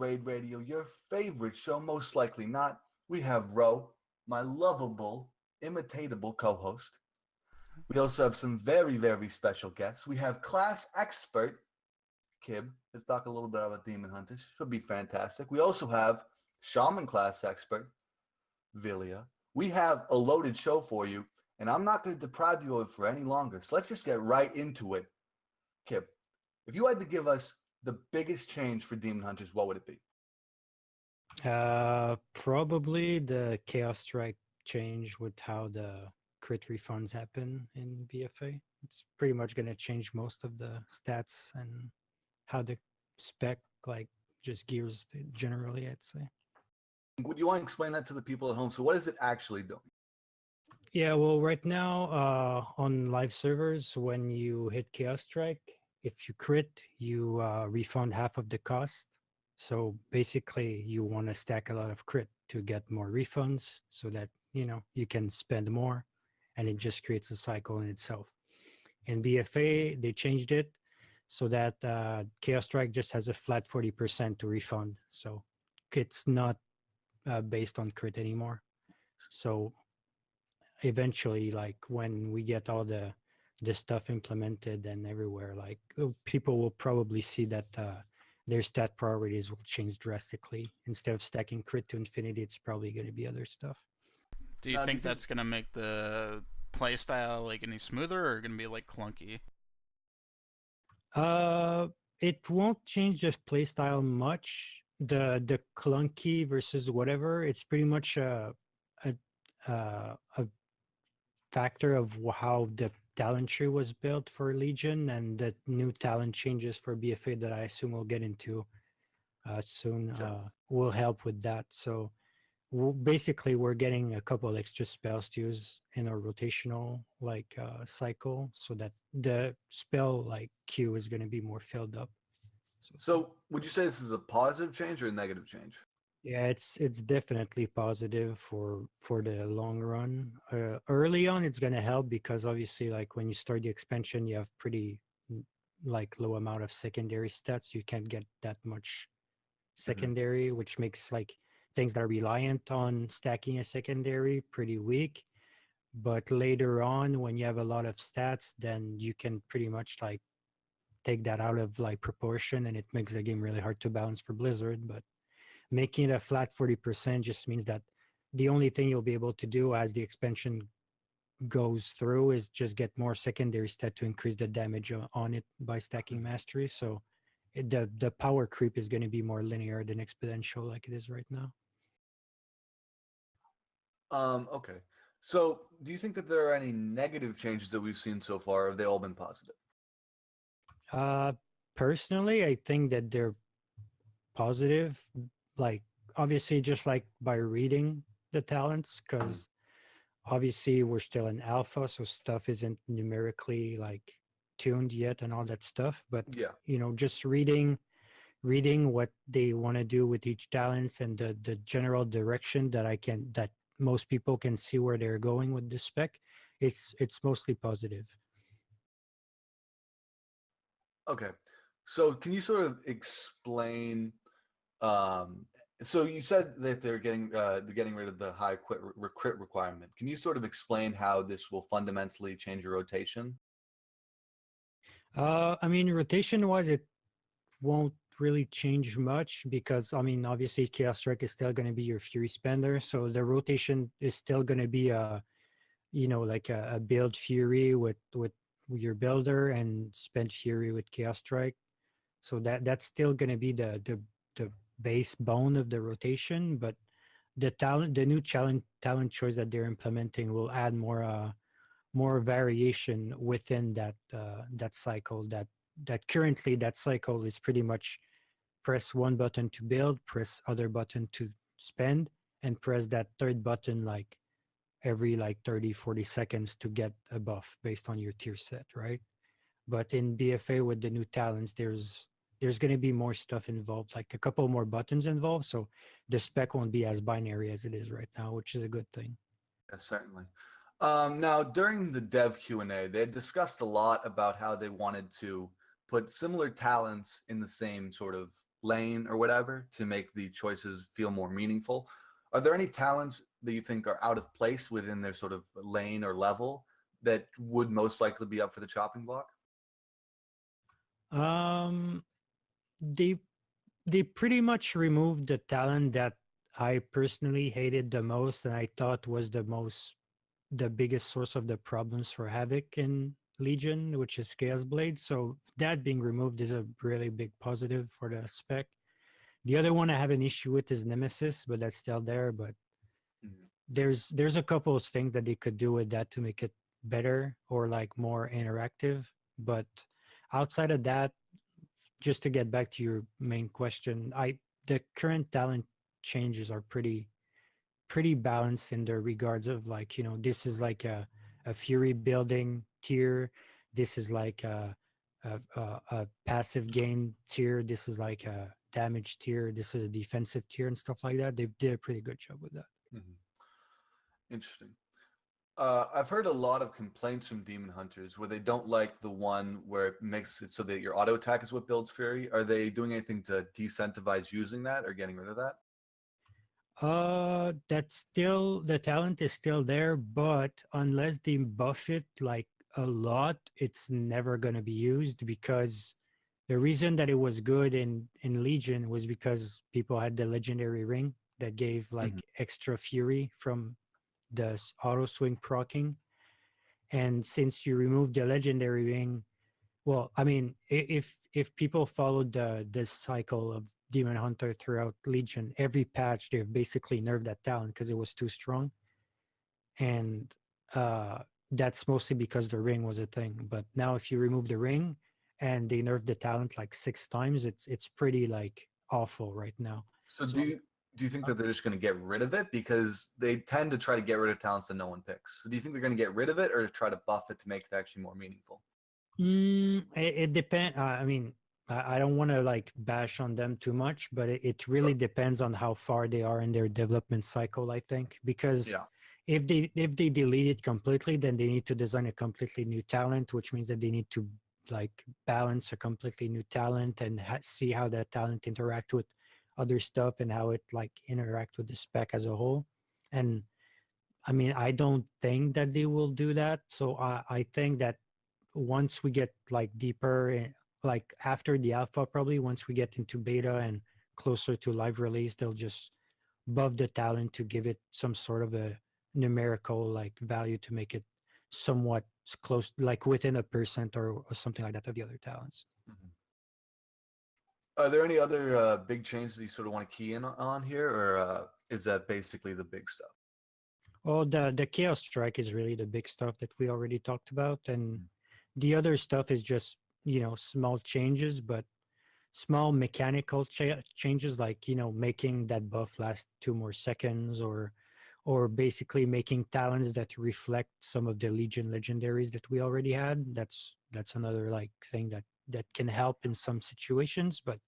Raid Radio, your favorite show, most likely not. We have Ro, my lovable, imitatable co-host. We also have some very, very special guests. We have class expert Kib to talk a little bit about Demon Hunters. Should be fantastic. We also have Shaman class expert Veelia. We have a loaded show for you, and I'm not going to deprive you of it for any longer. So let's just get right into it. Kib, if you had to give us the biggest change for Demon Hunters, what would it be? Probably the Chaos Strike change with how the crit refunds happen in BFA. It's pretty much going to change most of the stats and how the spec like just gears generally, I'd say. Would you want to explain that to the people at home? So what is it actually doing? Yeah, well, right now on live servers, when you hit Chaos Strike, if you crit, you refund half of the cost. So basically, you want to stack a lot of crit to get more refunds so that, you know, you can spend more, and it just creates a cycle in itself. In BFA, they changed it so that Chaos Strike just has a flat 40% to refund. So it's not based on crit anymore. So eventually, like when we get all the stuff implemented and everywhere, like people will probably see that their stat priorities will change drastically. Instead of stacking crit to infinity, it's probably going to be other stuff. Do you think that's going to make the playstyle like any smoother, or going to be like clunky? It won't change the playstyle much. The clunky versus whatever, it's pretty much a factor of how the talent tree was built for Legion and the new talent changes for BFA that I assume we'll get into soon will help with that. So basically we're getting a couple extra spells to use in our rotational like cycle so that the spell like queue is going to be more filled up. So would you say this is a positive change or a negative change? Yeah, it's definitely positive for the long run. Early on, it's going to help because obviously, like when you start the expansion, you have pretty like low amount of secondary stats. You can't get that much secondary, which makes like things that are reliant on stacking a secondary pretty weak. But later on, when you have a lot of stats, then you can pretty much like take that out of like proportion, and it makes the game really hard to balance for Blizzard. But making it a flat 40% just means that the only thing you'll be able to do as the expansion goes through is just get more secondary stat to increase the damage on it by stacking mastery. So the power creep is going to be more linear than exponential like it is right now. Okay. So do you think that there are any negative changes that we've seen so far, or have they all been positive? Personally, I think that they're positive. Like obviously just like by reading the talents, because obviously we're still in alpha, so stuff isn't numerically like tuned yet and all that stuff, but yeah, you know, just reading what they want to do with each talents and the general direction that most people can see where they're going with the spec, it's mostly positive. Okay, so can you sort of explain so you said that they're getting rid of the high crit requirement. Can you sort of explain how this will fundamentally change your rotation? I mean, rotation wise, it won't really change much because I mean, obviously Chaos Strike is still going to be your Fury spender, so the rotation is still going to be a, you know, like a build Fury with your builder and spend Fury with Chaos Strike. So that's still going to be the base bone of the rotation, but the new talent choice that they're implementing will add more variation within that cycle. That currently that cycle is pretty much press one button to build, press other button to spend, and press that third button like every like 30-40 seconds to get a buff based on your tier set, right? But in BFA with the new talents, there's going to be more stuff involved, like a couple more buttons involved, so the spec won't be as binary as it is right now, which is a good thing. Yeah, certainly. Now, during the dev Q&A, they had discussed a lot about how they wanted to put similar talents in the same sort of lane or whatever to make the choices feel more meaningful. Are there any talents that you think are out of place within their sort of lane or level that would most likely be up for the chopping block? Um, they they pretty much removed the talent that I personally hated the most, and I thought was the biggest source of the problems for Havoc in Legion, which is Chaos Blade. So that being removed is a really big positive for the spec. The other one I have an issue with is Nemesis, but that's still there. But Mhm. there's a couple of things that they could do with that to make it better or like more interactive. But outside of that, just to get back to your main question, the current talent changes are pretty balanced in the regards of like, this is like a fury building tier, this is like a passive gain tier, this is like a damage tier, this is a defensive tier and stuff like that. They did a pretty good job with that. Mhm. Interesting. I've heard a lot of complaints from Demon Hunters where they don't like the one where it makes it so that your auto attack is what builds Fury. Are they doing anything to decentivize using that or getting rid of that? That's still, the talent is still there, but unless they buff it like a lot, it's never going to be used, because the reason that it was good in Legion was because people had the legendary ring that gave like Mhm. extra fury from the auto swing proccing. And since you remove the legendary ring, well, I mean, if people followed the cycle of Demon Hunter throughout Legion, every patch they've basically nerfed that talent because it was too strong, and uh, that's mostly because the ring was a thing. But now, if you remove the ring and they nerf the talent like 6 times, it's pretty like awful right now. So So do you think that they're just going to get rid of it, because they tend to try to get rid of talents that no one picks? So do you think they're going to get rid of it or try to buff it to make it actually more meaningful? it depends. I mean, I don't want to like bash on them too much, but it really Sure. depends on how far they are in their development cycle, I think. Because Yeah. if they delete it completely, then they need to design a completely new talent, which means that they need to like balance a completely new talent and see how that talent interact with other stuff and how it like interact with the spec as a whole. And I mean, I don't think that they will do that. So I think that once we get like deeper like after the alpha, probably once we get into beta and closer to live release, they'll just buff the talent to give it some sort of a numerical like value to make it somewhat close, like within 1% or something like that of the other talents. Mhm. Are there any other big changes that you sort of want to key in on here, or is that basically the big stuff? Well, the chaos strike is really the big stuff that we already talked about, and Mhm. the other stuff is just small changes, but small mechanical changes, like making that buff last 2 more seconds, or basically making talents that reflect some of the Legion legendaries that we already had. That's another like thing that can help in some situations, but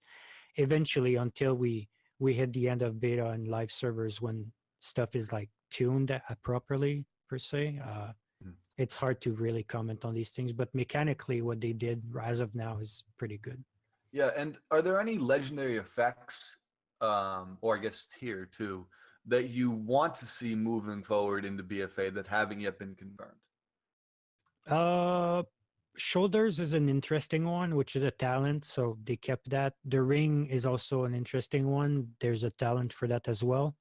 eventually, until we hit the end of beta and live servers, when stuff is like tuned properly per se, Mhm. it's hard to really comment on these things. But mechanically, what they did as of now is pretty good. Yeah, and are there any legendary effects, or I guess tier two, that you want to see moving forward into BFA that haven't yet been confirmed? Uh, Shoulders is an interesting one, which is a talent, so they kept that. The ring is also an interesting one. There's a talent for that as well.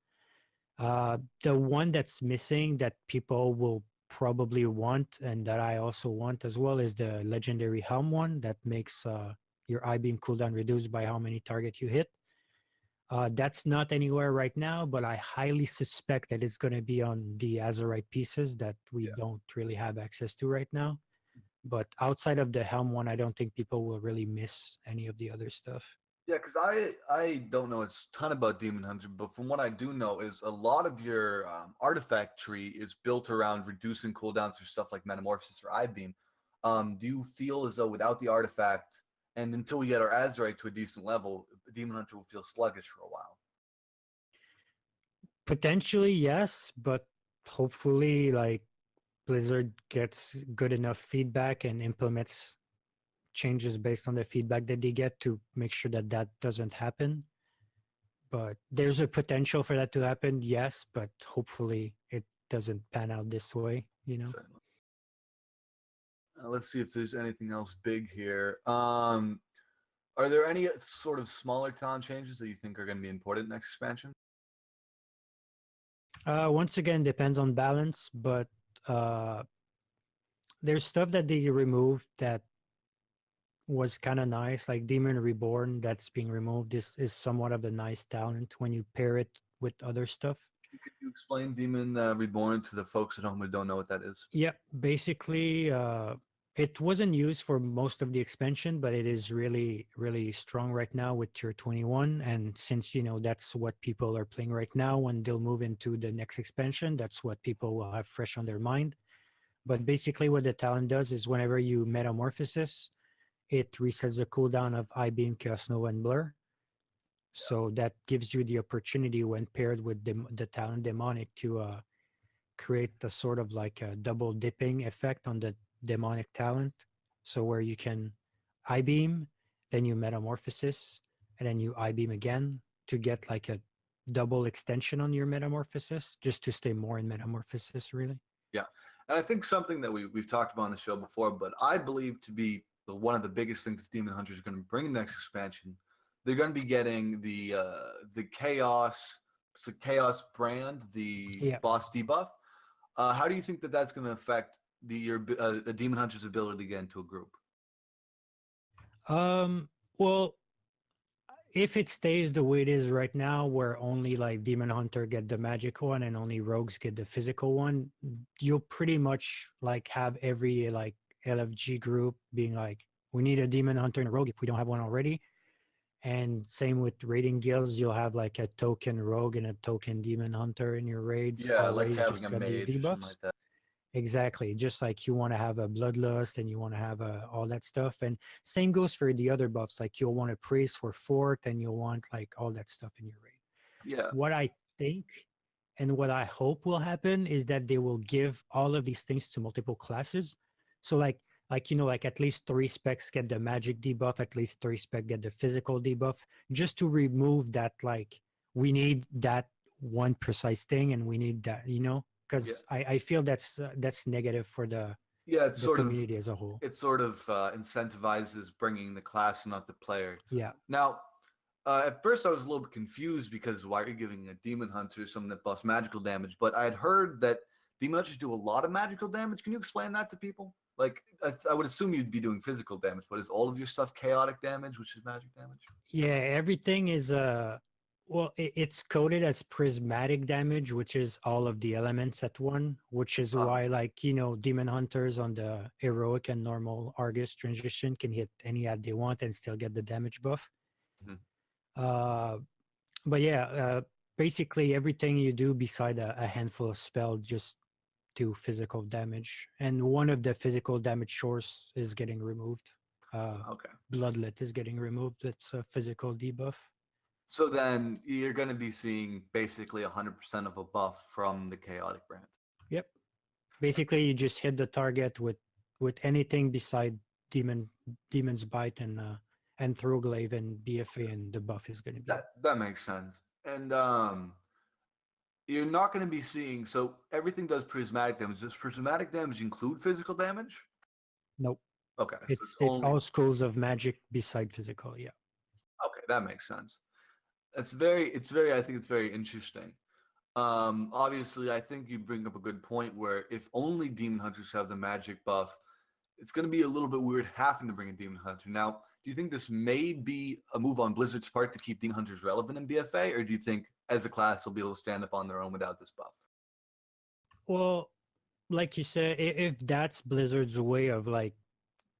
The one that's missing that people will probably want, and that I also want as well, is the legendary helm one that makes your eye beam cooldown reduced by how many target you hit. That's not anywhere right now, but I highly suspect that it's going to be on the Azurite pieces that we Yeah. don't really have access to right now. But outside of the helm one, I don't think people will really miss any of the other stuff. Yeah, because I don't know a ton about Demon Hunter, but from what I do know is a lot of your artifact tree is built around reducing cooldowns for stuff like Metamorphosis or Eye Beam. Do you feel as though without the artifact, and until we get our Azurite to a decent level, Demon Hunter will feel sluggish for a while? Potentially, yes, but hopefully, like Blizzard gets good enough feedback and implements changes based on the feedback that they get to make sure that that doesn't happen. But there's a potential for that to happen, yes, but hopefully it doesn't pan out this way, you know? Certainly. Let's see if there's anything else big here. Are there any sort of smaller talent changes that you think are going to be important next expansion? Once again, depends on balance, but there's stuff that they removed that was kind of nice, like Demon Reborn that's being removed is somewhat of a nice talent when you pair it with other stuff. Could you explain Demon Reborn to the folks at home who don't know what that is? Yeah, basically, it wasn't used for most of the expansion, but it is really, really strong right now with tier 21. And since, you know, that's what people are playing right now, when they'll move into the next expansion, that's what people will have fresh on their mind. But basically what the talent does is whenever you metamorphosis, it resets the cooldown of I-Beam, Chaos Nova, and Blur. So that gives you the opportunity when paired with the talent Demonic to create a sort of like a double dipping effect on the Demonic talent. So where you can I-Beam, then you metamorphosis, and then you I-Beam again to get like a double extension on your metamorphosis, just to stay more in metamorphosis, really. Yeah. And I think something that we've talked about on the show before, but I believe to be one of the biggest things Demon Hunter is going to bring in the next expansion, they're going to be getting the Chaos, it's a Chaos brand, the boss debuff. How do you think that that's going to affect the Demon Hunter's ability to get into a group? Well, if it stays the way it is right now, where only like Demon Hunter get the magic one and only rogues get the physical one, you'll pretty much like have every like LFG group being like, we need a Demon Hunter and a rogue if we don't have one already. And same with raiding guilds, you'll have like a token rogue and a token Demon Hunter in your raids. Yeah, always, like just having a mage or something like that. Exactly. Just like you want to have a bloodlust and you want to have all that stuff. And same goes for the other buffs. Like you'll want a priest for fort and you'll want like all that stuff in your raid. Yeah. What I think and what I hope will happen is that they will give all of these things to multiple classes. So like you know, like at least 3 specs get the magic debuff, at least 3 specs get the physical debuff, just to remove that, like, we need that one precise thing and we need that, you know, because I feel that's negative for the it's the sort community as a whole. It sort of incentivizes bringing the class and not the player. Yeah. Now, at first I was a little bit confused because why are you giving a Demon Hunter something that buffs magical damage? But I had heard that Demon Hunters do a lot of magical damage. Can you explain that to people? Like, I would assume you'd be doing physical damage, but is all of your stuff chaotic damage, which is magic damage? Yeah, everything is well, it's coded as prismatic damage, which is all of the elements at one, which is why, like, you know, Demon Hunters on the heroic and normal Argus transition can hit any ad they want and still get the damage buff. But yeah, basically everything you do beside a handful of spell just do physical damage, and one of the physical damage source is getting removed. Bloodlet is getting removed. It's a physical debuff. So then you're going to be seeing basically 100% of a buff from the chaotic brand. Yep. Basically, you just hit the target with anything beside Demon's Bite and Throglaive and BFA, and the buff is going to be that makes sense. And you're not going to be seeing, so everything does prismatic damage. Does prismatic damage include physical damage? Nope. Okay. It's all schools of magic beside physical. Yeah. Okay, that makes sense. I think it's very interesting. Obviously, I think you bring up a good point where if only Demon Hunters have the magic buff, it's going to be a little bit weird having to bring a Demon Hunter. Now, do you think this may be a move on Blizzard's part to keep Demon Hunters relevant in BFA, or do you think as a class they'll be able to stand up on their own without this buff? Well, like you said, if that's Blizzard's way of like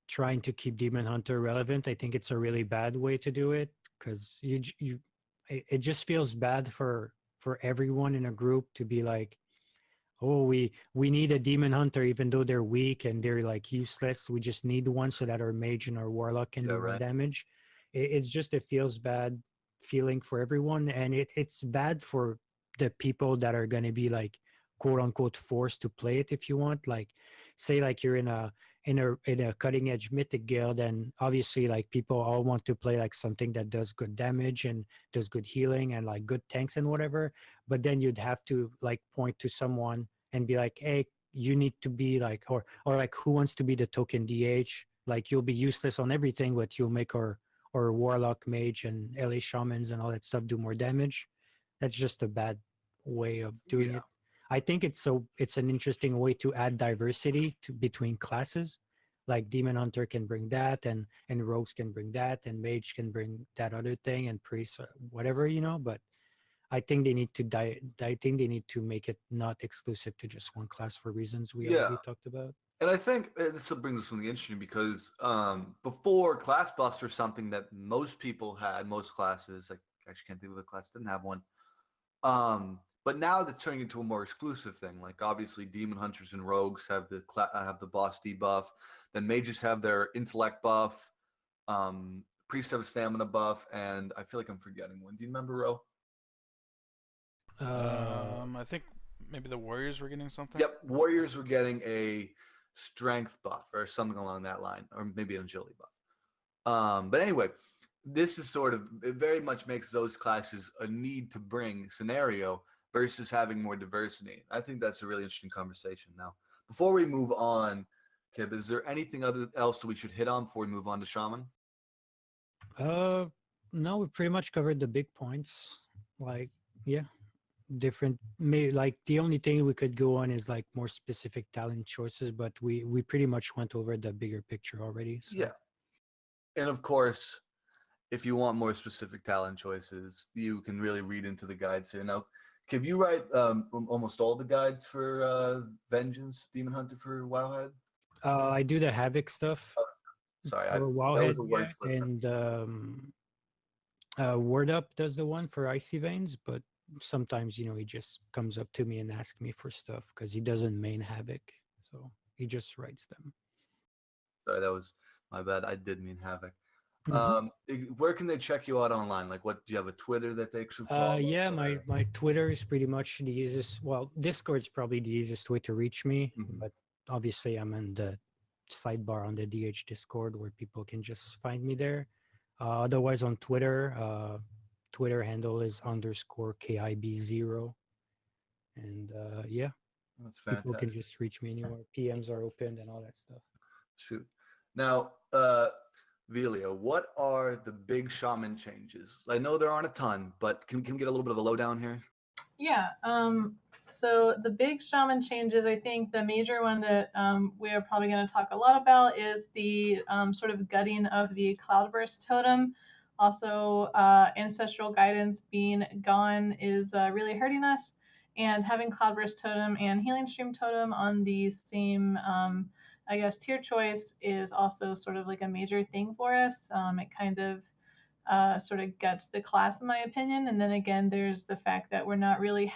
trying to keep Demon Hunter relevant, I think it's a really bad way to do it, because it just feels bad for everyone in a group to be like, oh, we need a Demon Hunter even though they're weak and they're like useless. We just need one so that our mage and our warlock can do more damage. It's just, it feels bad feeling for everyone, and it's bad for the people that are going to be like quote unquote forced to play it. If you want, like, say like you're in a in a cutting edge mythic guild, and obviously like people all want to play like something that does good damage and does good healing and like good tanks and whatever. But then you'd have to like point to someone and be like, hey, you need to be like, or like, who wants to be the token DH? Like, you'll be useless on everything, but you'll make our warlock, mage, and LA shamans and all that stuff do more damage. That's just a bad way of doing it. I think it's an interesting way to add diversity between classes. Like Demon Hunter can bring that, and rogues can bring that, and mage can bring that other thing, and priest, whatever, But I think they need to I think they need to make it not exclusive to just one class for reasons we already talked about. And I think this brings us something interesting because before, class buffs are something that most people had, most classes. I actually can't think of a class that didn't have one. But now they're turning into a more exclusive thing. Like obviously, demon hunters and rogues have the boss debuff. Then mages have their intellect buff. Priests have a stamina buff, and I feel like I'm forgetting one. Do you remember, Ro? I think maybe the warriors were getting something. Yep, warriors were getting a strength buff or something along that line, or maybe an agility buff. But anyway, this is it very much makes those classes a need to bring scenario versus having more diversity. I think that's a really interesting conversation. Now, before we move on, Kib, is there anything else that we should hit on before we move on to Shaman? No, we pretty much covered the big points. Like, yeah, different. Like the only thing we could go on is like more specific talent choices, but we pretty much went over the bigger picture already. So. Yeah, and of course, if you want more specific talent choices, you can really read into the guides here. Now, can you write almost all the guides for Vengeance, Demon Hunter for Wowhead? I do the Havoc stuff. Sorry, that was a word slip. And Word Up does the one for Icy Veins, but sometimes, he just comes up to me and asks me for stuff because he doesn't main Havoc, so he just writes them. Sorry, that was my bad. I did mean Havoc. Mm-hmm. Where can they check you out online? Like, do you have a Twitter that they should follow? Yeah, my Twitter is pretty much the easiest. Well, Discord's probably the easiest way to reach me, but obviously I'm in the sidebar on the DH Discord where people can just find me there. Otherwise on Twitter, Twitter handle is _KIB0. And yeah, that's fantastic. People can just reach me anywhere. PMs are open and all that stuff. Shoot. Now, Veelia, what are the big shaman changes? I know there aren't a ton, but can we get a little bit of a lowdown here? Yeah. So the big shaman changes, I think the major one that we are probably going to talk a lot about is the sort of gutting of the Cloudburst totem. Also, ancestral guidance being gone is really hurting us. And having Cloudburst totem and Healing Stream totem on the same, I guess, tier choice is also sort of like a major thing for us. It kind of sort of guts the class, in my opinion. And then again, there's the fact that we're not really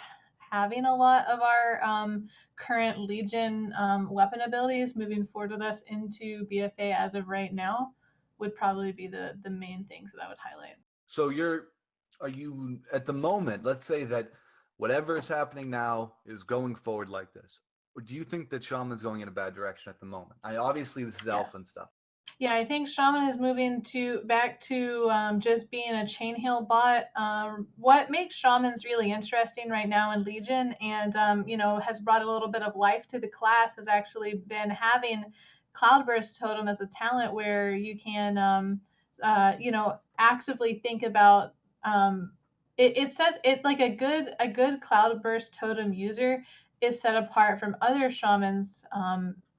having a lot of our current Legion weapon abilities moving forward with us into BFA as of right now would probably be the main things that I would highlight. So are you at the moment, let's say that whatever is happening now is going forward like this, or do you think that Shaman's going in a bad direction at the moment? Obviously this is alpha and stuff. Yeah, I think Shaman is moving back to just being a chain heal bot. What makes Shamans really interesting right now in Legion and, has brought a little bit of life to the class has actually been having Cloudburst Totem as a talent where you can, actively think about it says it's like a good Cloudburst Totem user is set apart from other Shamans,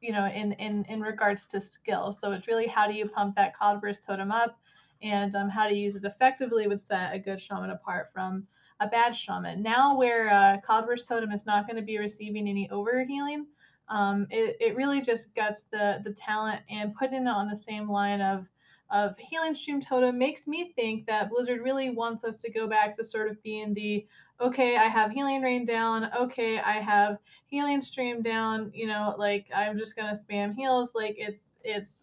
in regards to skill. So it's really how do you pump that Cloudburst Totem up and how to use it effectively would set a good Shaman apart from a bad Shaman. Now where Cloudburst Totem is not going to be receiving any overhealing, it really just guts the talent, and putting it on the same line of Healing Stream Totem makes me think that Blizzard really wants us to go back to sort of being the, okay, I have Healing Rain down, okay, I have Healing Stream down, I'm just gonna spam heals. Like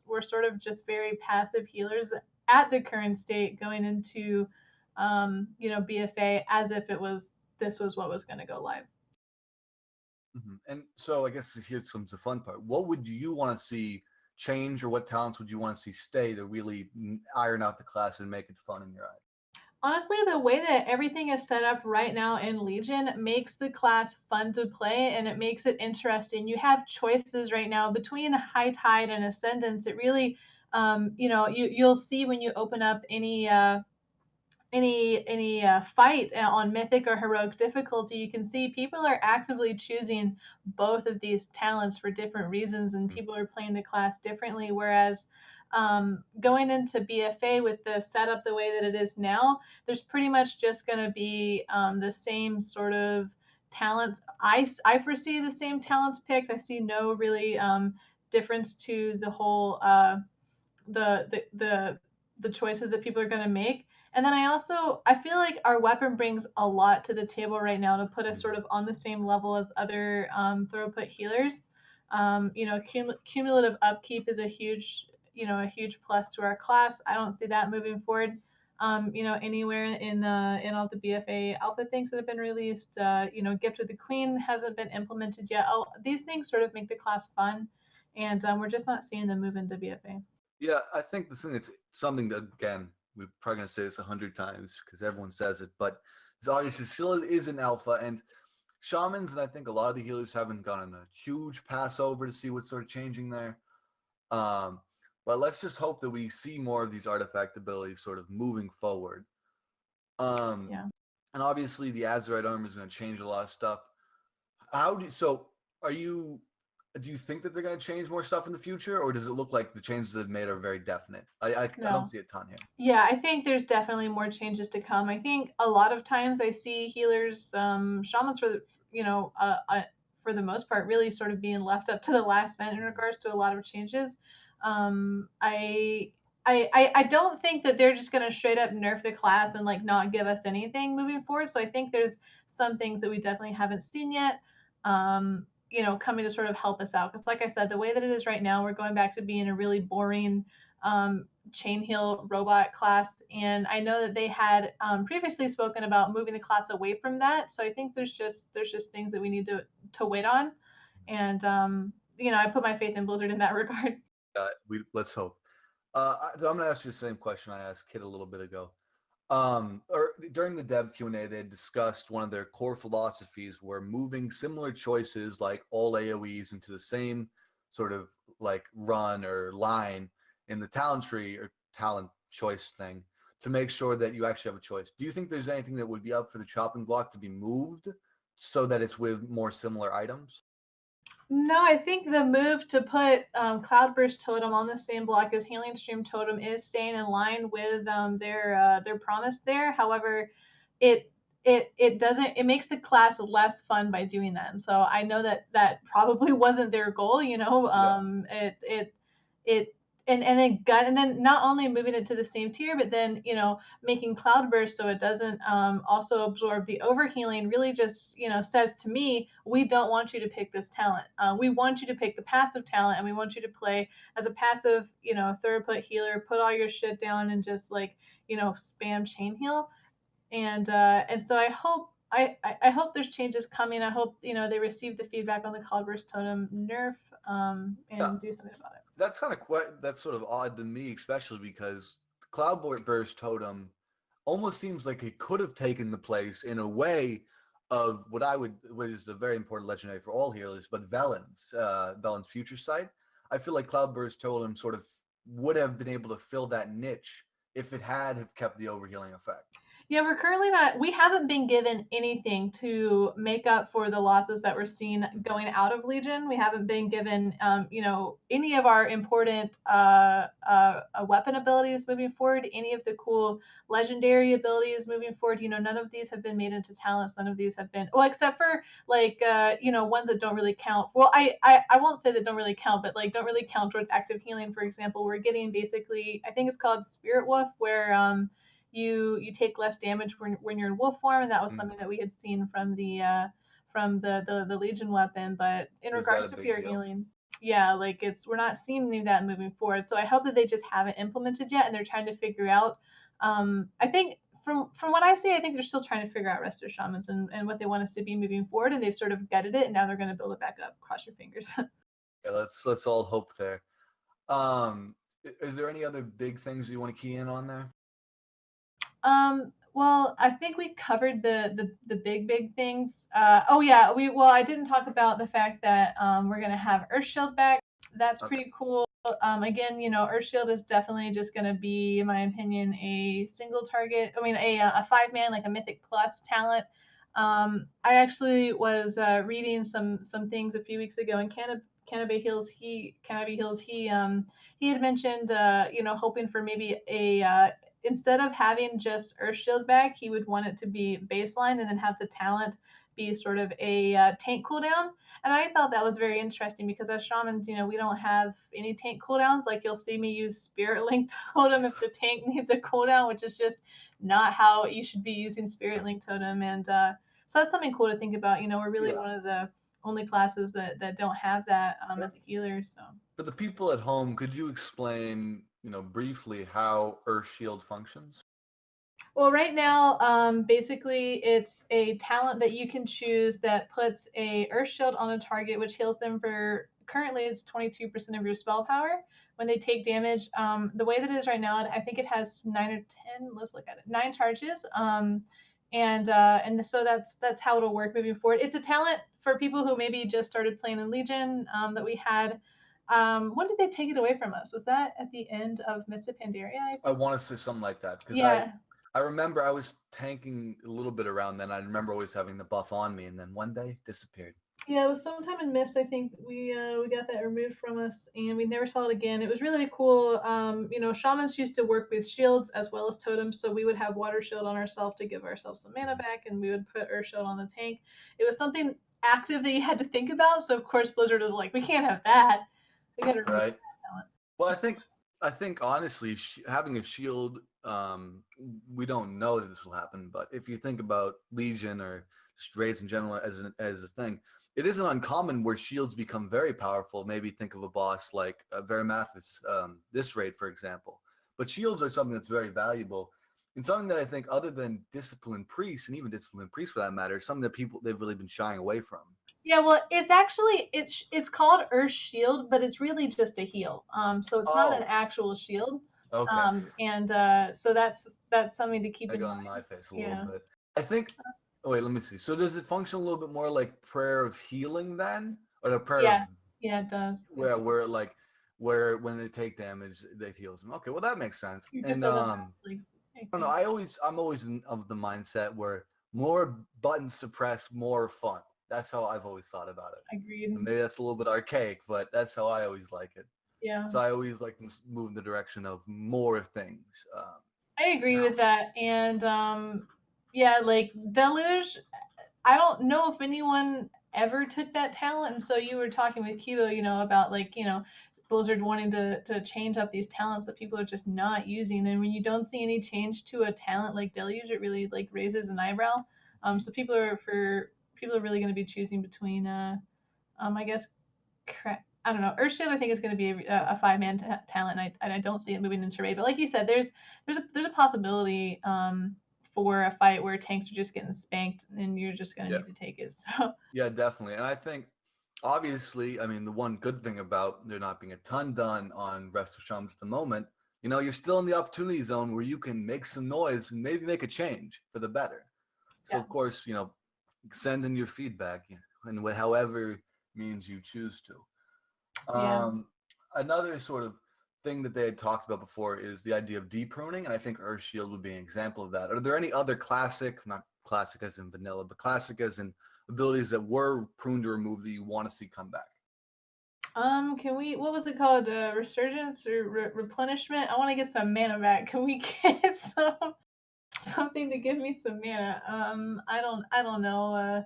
we're sort of just very passive healers at the current state going into BFA as if this was what was gonna go live. And so I guess here comes the fun part. What would you want to see change, or what talents would you want to see stay to really iron out the class and make it fun in your eye? Honestly, the way that everything is set up right now in Legion makes the class fun to play and it makes it interesting. You have choices right now between High Tide and Ascendance. It really, you'll see when you open up any fight on mythic or heroic difficulty, you can see people are actively choosing both of these talents for different reasons, and people are playing the class differently. Whereas going into BFA with the setup the way that it is now, there's pretty much just going to be the same sort of talents. I foresee the same talents picked. I see no really difference to the whole the choices that people are going to make. And then I feel like our weapon brings a lot to the table right now to put us sort of on the same level as other throw-put healers. Cumulative upkeep is a huge plus to our class. I don't see that moving forward. Anywhere in all the BFA alpha things that have been released. Gift of the Queen hasn't been implemented yet. These things sort of make the class fun, and we're just not seeing them move into BFA. Yeah, I think the thing that's something that, again, we're probably going to say this 100 times because everyone says it, but it's obviously still is an alpha, and shamans, and I think a lot of the healers haven't gotten a huge pass over to see what's sort of changing there. But let's just hope that we see more of these artifact abilities sort of moving forward. Yeah. And obviously the Azurite armor is going to change a lot of stuff. Do you think that they're going to change more stuff in the future, or does it look like the changes they've made are very definite? I don't see a ton here. Yeah, I think there's definitely more changes to come. I think a lot of times I see healers, shamans for the most part, really sort of being left up to the last minute in regards to a lot of changes. I don't think that they're just going to straight up nerf the class and like not give us anything moving forward. So I think there's some things that we definitely haven't seen yet. Coming to sort of help us out. Because like I said, the way that it is right now, we're going back to being a really boring chain heal robot class. And I know that they had previously spoken about moving the class away from that. So I think there's just things that we need to wait on. And I put my faith in Blizzard in that regard. Let's hope. I'm going to ask you the same question I asked Kit a little bit ago. Or during the dev Q&A, they had discussed one of their core philosophies were moving similar choices like all AoEs into the same sort of like run or line in the talent tree or talent choice thing to make sure that you actually have a choice. Do you think there's anything that would be up for the chopping block to be moved so that it's with more similar items? No, I think the move to put Cloudburst Totem on the same block as Healing Stream Totem is staying in line with their promise there. However, it makes the class less fun by doing that. And so I know that probably wasn't their goal. And then not only moving it to the same tier, but then making Cloudburst so it doesn't also absorb the overhealing really just says to me, we don't want you to pick this talent. We want you to pick the passive talent, and we want you to play as a passive third put healer, put all your shit down and just spam chain heal. And so I hope there's changes coming. I hope they receive the feedback on the Cloudburst Totem nerf and do something about it. That's that's sort of odd to me, especially because Cloudburst Totem almost seems like it could have taken the place in a way of what is a very important legendary for all healers, but Velen's Future Sight. I feel like Cloudburst Totem sort of would have been able to fill that niche if it had kept the overhealing effect. Yeah, we haven't been given anything to make up for the losses that we're seeing going out of Legion. We haven't been given, any of our important weapon abilities moving forward, any of the cool legendary abilities moving forward. None of these have been made into talents. None of these have been, well, except for ones that don't really count. Well, I won't say that don't really count, but don't really count towards active healing. For example, we're getting basically, I think it's called Spirit Wolf, where you take less damage when you're in wolf form, and that was something that we had seen from the Legion weapon. But in regards to pure healing, we're not seeing any of that moving forward. So I hope that they just haven't implemented yet, and they're trying to figure out. I think from what I see, I think they're still trying to figure out Resto Shamans and what they want us to be moving forward, and they've sort of gutted it, and now they're going to build it back up. Cross your fingers. Yeah, let's all hope there. Is there any other big things you want to key in on there? Well, I think we covered the big things. Oh yeah, I didn't talk about the fact that we're gonna have Earthshield back. That's Okay. pretty cool. Again, Earthshield is definitely just gonna be, in my opinion, a single target. I mean, a 5-man, like a Mythic Plus talent. I actually was reading some things a few weeks ago, and Cannabis Hills, he had mentioned, hoping for maybe a instead of having just Earthshield back, he would want it to be baseline and then have the talent be sort of a tank cooldown. And I thought that was very interesting because as shamans, we don't have any tank cooldowns. Like you'll see me use Spirit Link Totem if the tank needs a cooldown, which is just not how you should be using Spirit Link Totem. And so that's something cool to think about. We're really one of the only classes that don't have that as a healer. So for the people at home, could you explain, briefly how Earthshield functions? Well, right now, basically, it's a talent that you can choose that puts a Earth Shield on a target, which heals them for currently it's 22% of your spell power when they take damage. The way that it is right now, I think it has 9 or 10. Let's look at it. 9 charges. And so that's how it'll work moving forward. It's a talent for people who maybe just started playing in Legion that we had. When did they take it away from us? Was that at the end of Mists of Pandaria? I want to say something like that because Yeah. I remember I was tanking a little bit around then. I remember always having the buff on me, and then one day disappeared. Yeah, it was sometime in Mist. I think we got that removed from us, and we never saw it again. It was really cool. Shamans used to work with shields as well as totems, so we would have Water Shield on ourselves to give ourselves some mana back, and we would put Earth Shield on the tank. It was something active that you had to think about. So of course Blizzard was like, we can't have that. We got to remove that talent. Well, I think honestly, having a shield, we don't know that this will happen, but if you think about Legion or just raids in general as a thing, it isn't uncommon where shields become very powerful. Maybe think of a boss like Veramathis, this raid, for example. But shields are something that's very valuable, and something that I think, other than Discipline Priest, and even Discipline Priest for that matter, is something that they've really been shying away from. Yeah, well, it's actually it's called Earth Shield, but it's really just a heal. So it's not an actual shield. Okay. So that's something to keep in Egg on mind. my face a little bit. I think. Oh wait, let me see. So does it function a little bit more like Prayer of Healing then, or the Prayer of Yeah, it does. where when they take damage, it heals them. Okay, well that makes sense. It And just doesn't have, like, I don't know. I'm always of the mindset where more buttons to press, more fun. That's how I've always thought about it. Agreed. And maybe that's a little bit archaic, but that's how I always like it. Yeah. So I always like to move in the direction of more things. I agree with that. And yeah, like Deluge, I don't know if anyone ever took that talent. And so you were talking with Kibo, about Blizzard wanting to change up these talents that people are just not using. And when you don't see any change to a talent like Deluge, it really like raises an eyebrow. So people are really going to be choosing between I guess I don't know. Earthshield I think is going to be a 5-man talent, and I don't see it moving into raid. But like you said, there's a possibility for a fight where tanks are just getting spanked, and you're just going to need to take it. So yeah, definitely. And I think, obviously, I mean, the one good thing about there not being a ton done on Resto Shaman at the moment, you're still in the opportunity zone where you can make some noise and maybe make a change for the better. So of course, send in your feedback and however means you choose to. Another sort of thing that they had talked about before is the idea of de-pruning, and I think Earthshield would be an example of that. Are there any other classic, not classic as in vanilla, but classic as in abilities that were pruned or removed that you want to see come back? what was it called? Resurgence or replenishment? I want to get some mana back. Can we get something to give me some mana? I don't know.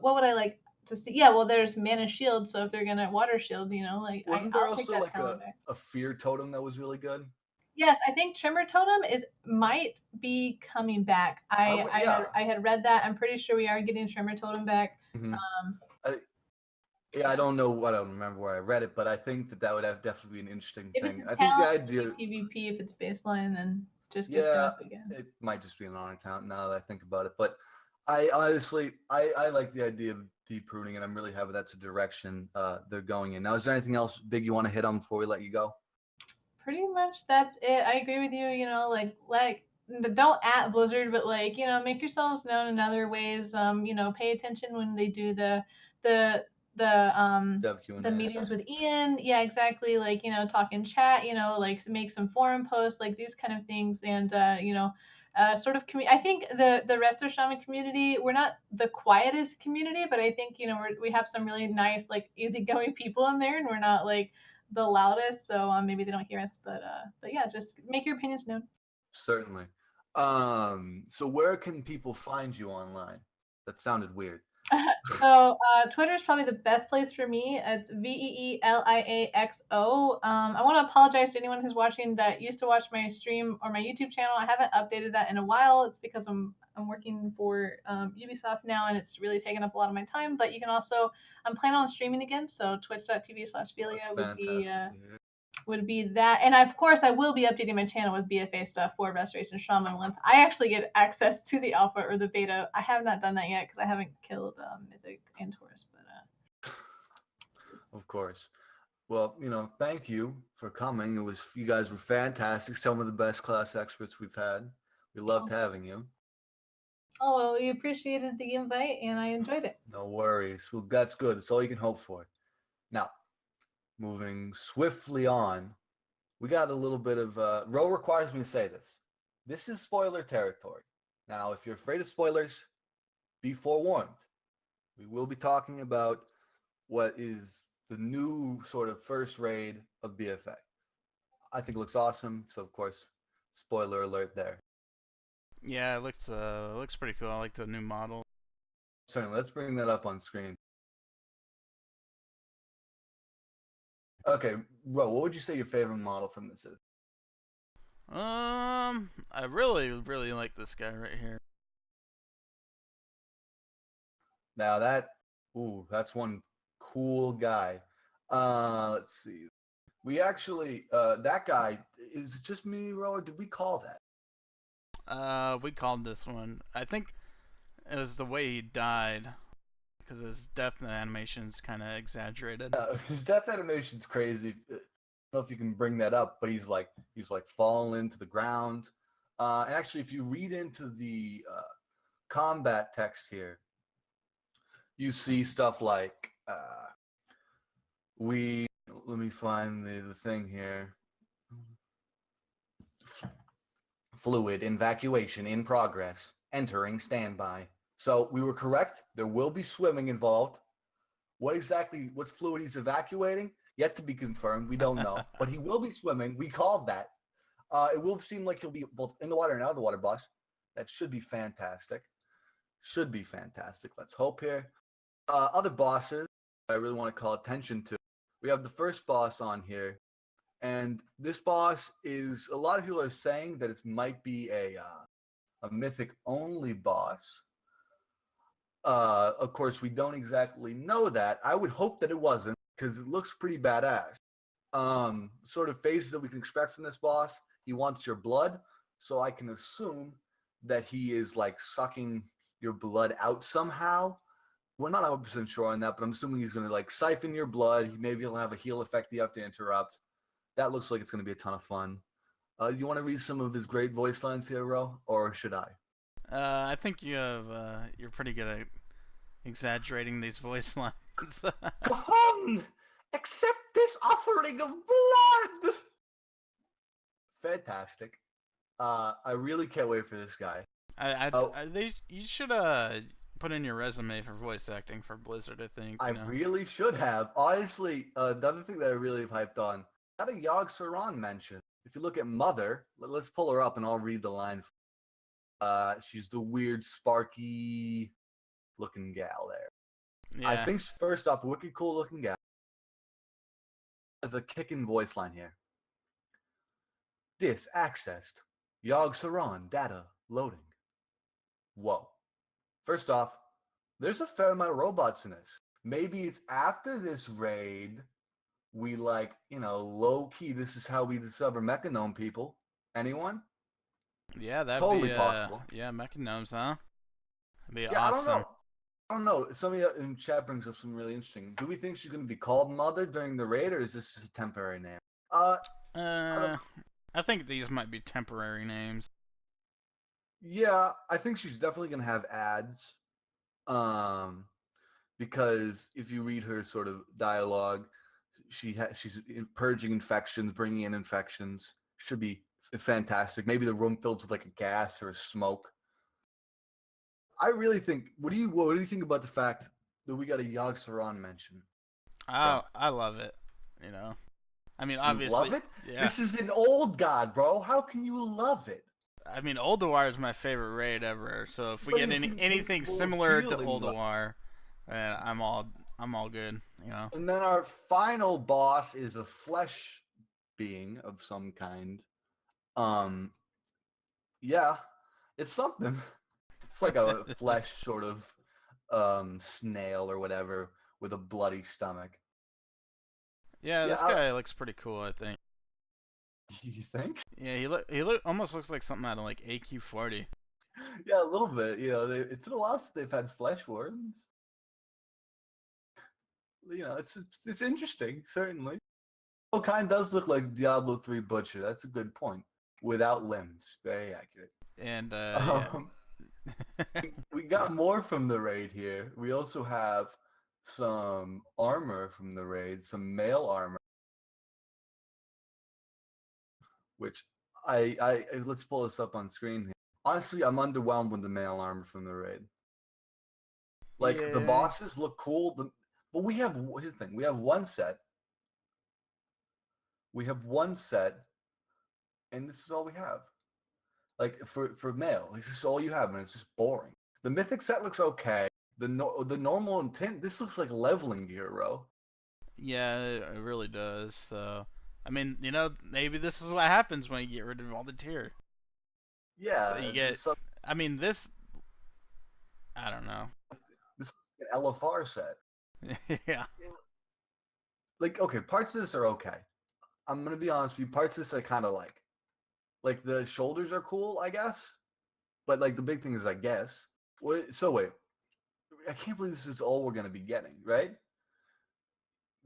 What would I like to see? Yeah, well, there's mana shield, so if they're gonna water shield, Wasn't there I'll take also that like talent back. a fear totem that was really good? Yes, I think Tremor Totem might be coming back. I had read that. I'm pretty sure we are getting Tremor Totem back. I don't know. I don't remember where I read it, but I think that would have definitely be an interesting if thing. It's a I think the talent, idea PvP, if it's baseline, then just get grass again. It might just be an honor talent now that I think about it. But I honestly, I like the idea of deep rooting, and I'm really happy that's a direction they're going in. Now, is there anything else big you want to hit on before we let you go? Pretty much that's it. I agree with you. Don't at Blizzard, but make yourselves known in other ways. Pay attention when they do the the Dev Q&A. the meetings with Ian. Yeah, exactly. Talk in chat. Make some forum posts, like these kind of things, and I think the Resto Shaman community, we're not the quietest community, but I think we have some really nice, like, easygoing people in there, and we're not like the loudest, so maybe they don't hear us, but yeah, just make your opinions known. Certainly. So where can people find you online? That sounded weird. So Twitter is probably the best place for me. It's VeeliaXO. I want to apologize to anyone who's watching that used to watch my stream or my YouTube channel. I haven't updated that in a while. It's because I'm working for Ubisoft now, and it's really taken up a lot of my time. But you can also, I'm planning on streaming again, so twitch.tv/Veelia would be that. And of course, I will be updating my channel with BFA stuff for Restoration Shaman once I actually get access to the alpha or the beta. I have not done that yet because I haven't killed Mythic and Taurus, but Of course. Well, thank you for coming. You guys were fantastic. Some of the best class experts we've had. We loved having you. Oh, well, we appreciated the invite and I enjoyed it. No worries. Well, that's good. That's all you can hope for. Now, moving swiftly on, we got a little bit of Ro requires me to say this. This is spoiler territory. Now, if you're afraid of spoilers, be forewarned. We will be talking about what is the new sort of first raid of BFA. I think it looks awesome, so of course, spoiler alert there. Yeah, it looks pretty cool. I like the new model. Certainly, let's bring that up on screen. Okay, Ro, what would you say your favorite model from this is? I really like this guy right here. Now that's one cool guy. Let's see. We actually, that guy, is it just me, Ro, or did we call that? We called this one. I think it was the way he died, because his death animation's kind of exaggerated. His death animation's crazy. I don't know if you can bring that up, but he's like falling to the ground. And actually, if you read into the combat text here, you see stuff like let me find the thing here. Fluid evacuation in progress. Entering standby. So we were correct. There will be swimming involved. What's fluid he's evacuating? Yet to be confirmed. We don't know. But he will be swimming. We called that. It will seem like he'll be both in the water and out of the water, boss. That should be fantastic. Let's hope here. Other bosses I really want to call attention to. We have the first boss on here. And this boss is, a lot of people are saying that it might be a mythic only boss. Of course, we don't exactly know that. I would hope that it wasn't, because it looks pretty badass. Sort of phases that we can expect from this boss. He wants your blood, so I can assume that he is like sucking your blood out somehow. We're not 100% sure on that, but I'm assuming he's going to like siphon your blood. Maybe he'll have a heal effect you have to interrupt. That looks like it's going to be a ton of fun. You want to read some of his great voice lines here, Ro, or should I? I think you're pretty good at exaggerating these voice lines. Come, accept this offering of blood. Fantastic. I really can't wait for this guy. You should put in your resume for voice acting for Blizzard. I think I really should have. Honestly, another thing that I really have hyped on. Got a Yogg Saron mention. If you look at Mother, let's pull her up and I'll read the line. She's the weird, sparky looking gal there. Yeah. I think first off, a wicked cool looking gal. There's a kicking voice line here. This accessed. Yogg Saron data loading. Whoa. First off, there's a fair amount of robots in this. Maybe it's after this raid. We low key, this is how we discover Mechanome people. Anyone? Yeah, that'd totally be possible. Yeah, Mechanomes, huh? That'd be I awesome. don't know. I don't know. Somebody in chat brings up something really interesting. Do we think she's going to be called Mother during the raid, or is this just a temporary name? I think these might be temporary names. Yeah, I think she's definitely going to have ads. Because if you read her sort of dialogue, she's purging infections, bringing in infections. Should be fantastic. Maybe the room fills with like a gas or a smoke. I really think. What do you think about the fact that we got a Yogg-Saron mention? I love it. You know, I mean, obviously, you love it. Yeah. This is an old god, bro. How can you love it? I mean, Uldir is my favorite raid ever. So if we get anything similar to Uldir, I'm all good. You know. And then our final boss is a flesh being of some kind. Yeah, it's something. It's like a flesh sort of snail or whatever with a bloody stomach. Yeah, this guy looks pretty cool, I think. You think? Yeah, he almost looks like something out of like AQ40. Yeah, a little bit. You know, it's been a while since they've had flesh worms. You know, it's interesting, certainly. Oh, kind does look like Diablo 3 Butcher. That's a good point. Without limbs, very accurate. And we got more from the raid here. We also have some armor from the raid, some mail armor. Which I let's pull this up on screen here. Honestly, I'm underwhelmed with the mail armor from the raid. Like the bosses look cool, but here's the thing: we have one set. And this is all we have. Like for mail, this is all you have, and it's just boring. The mythic set looks okay. The normal intent, this looks like leveling gear, bro. Yeah, it really does. So, I mean, you know, maybe this is what happens when you get rid of all the tier. Yeah, so you get. I mean, this. I don't know. This is an LFR set. Yeah. Like, okay, parts of this are okay. I'm gonna be honest with you. Parts of this I kind of like. Like the shoulders are cool, I guess. But like the big thing is, I guess. So wait, I can't believe this is all we're gonna be getting, right?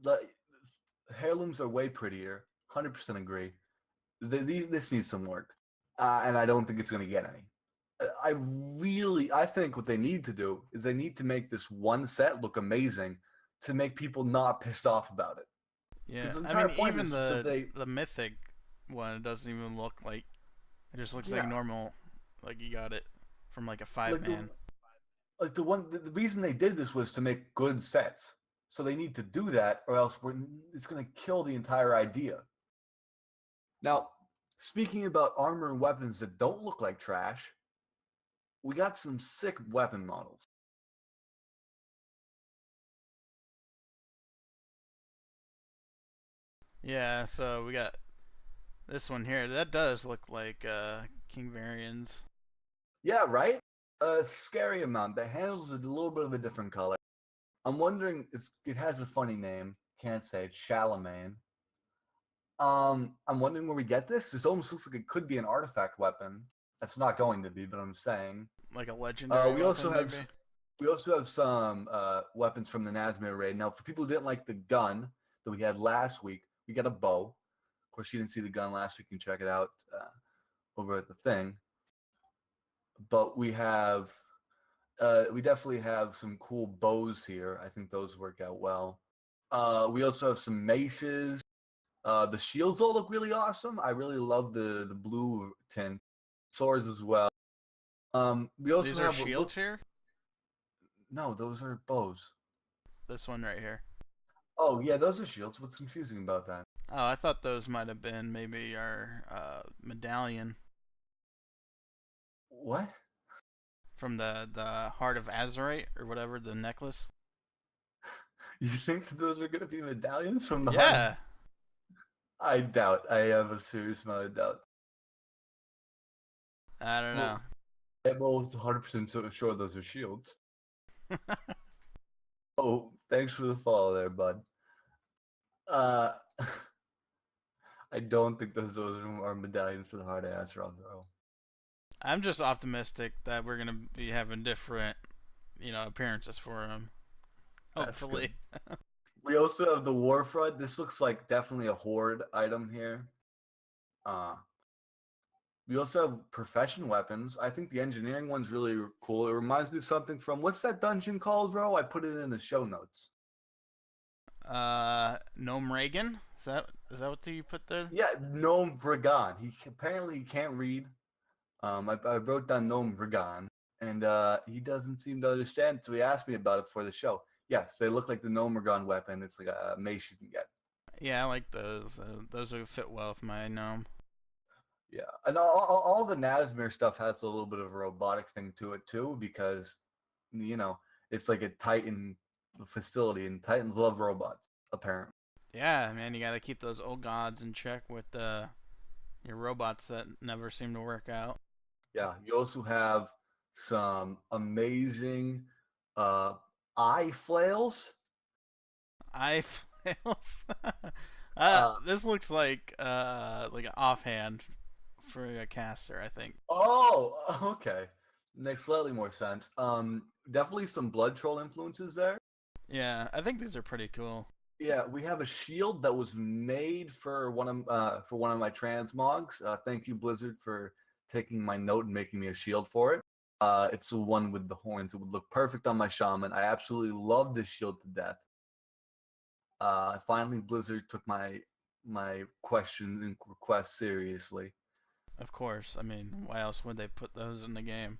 The heirlooms are way prettier. 100% agree. This needs some work, and I don't think it's gonna get any. I think what they need to do is they need to make this one set look amazing to make people not pissed off about it. Yeah, I mean, even the mythic one doesn't even look like, it just looks like normal, like you got it from like a 5-man. The reason they did this was to make good sets, so they need to do that, or else it's going to kill the entire idea. Now, speaking about armor and weapons that don't look like trash, we got some sick weapon models. Yeah, so we got this one here. That does look like King Varian's. Yeah, right? A scary amount. The handles are a little bit of a different color. I'm wondering, it has a funny name. Can't say it. Charlemagne. I'm wondering where we get this. This almost looks like it could be an artifact weapon. That's not going to be, but I'm saying. Like a legendary we also weapon, have We also have some weapons from the Nazmir raid. Now, for people who didn't like the gun that we had last week, we got a bow. Of course, you didn't see the gun last week. You can check it out over at the thing. But we definitely have some cool bows here. I think those work out well. We also have some maces. The shields all look really awesome. I really love the blue tint. Swords as well. We also These are shields here? No, those are bows. This one right here. Oh, yeah, those are shields. What's confusing about that? Oh, I thought those might have been maybe our medallion. What? From the Heart of Azurite, or whatever, the necklace. You think those are going to be medallions from the Yeah. Heart? I doubt. I have a serious amount of doubt. I don't know. I'm almost 100% sure those are shields. Oh, thanks for the follow there, bud. I don't think those are medallions for the Heart of Azurath. I'm just optimistic that we're gonna be having different, appearances for him. That's Hopefully. We also have the Warfront. This looks like definitely a horde item here. We also have profession weapons. I think the engineering one's really cool. It reminds me of something from, what's that dungeon called, bro? I put it in the show notes. Gnome Reagan? Is that what you put there? Yeah, Gnome Brigan. Apparently he can't read. I wrote down Gnome Brigan, and he doesn't seem to understand, so he asked me about it for the show. Yes, they look like the Gnome Brigan weapon. It's like a mace you can get. Yeah, I like those. Those would fit well with my gnome. Yeah, and all the Nazmir stuff has a little bit of a robotic thing to it too, because it's like a Titan facility, and Titans love robots, apparently. Yeah, man, you gotta keep those old gods in check with your robots that never seem to work out. Yeah, you also have some amazing eye flails. Eye flails. This looks like an offhand for a caster, I think. Oh, okay. Makes slightly more sense. Definitely some blood troll influences there. Yeah, I think these are pretty cool. Yeah, we have a shield that was made for one of my transmogs. Thank you, Blizzard, for taking my note and making me a shield for it. It's the one with the horns. It would look perfect on my shaman. I absolutely love this shield to death. Finally, Blizzard took my questions and requests seriously. Of course. I mean, why else would they put those in the game?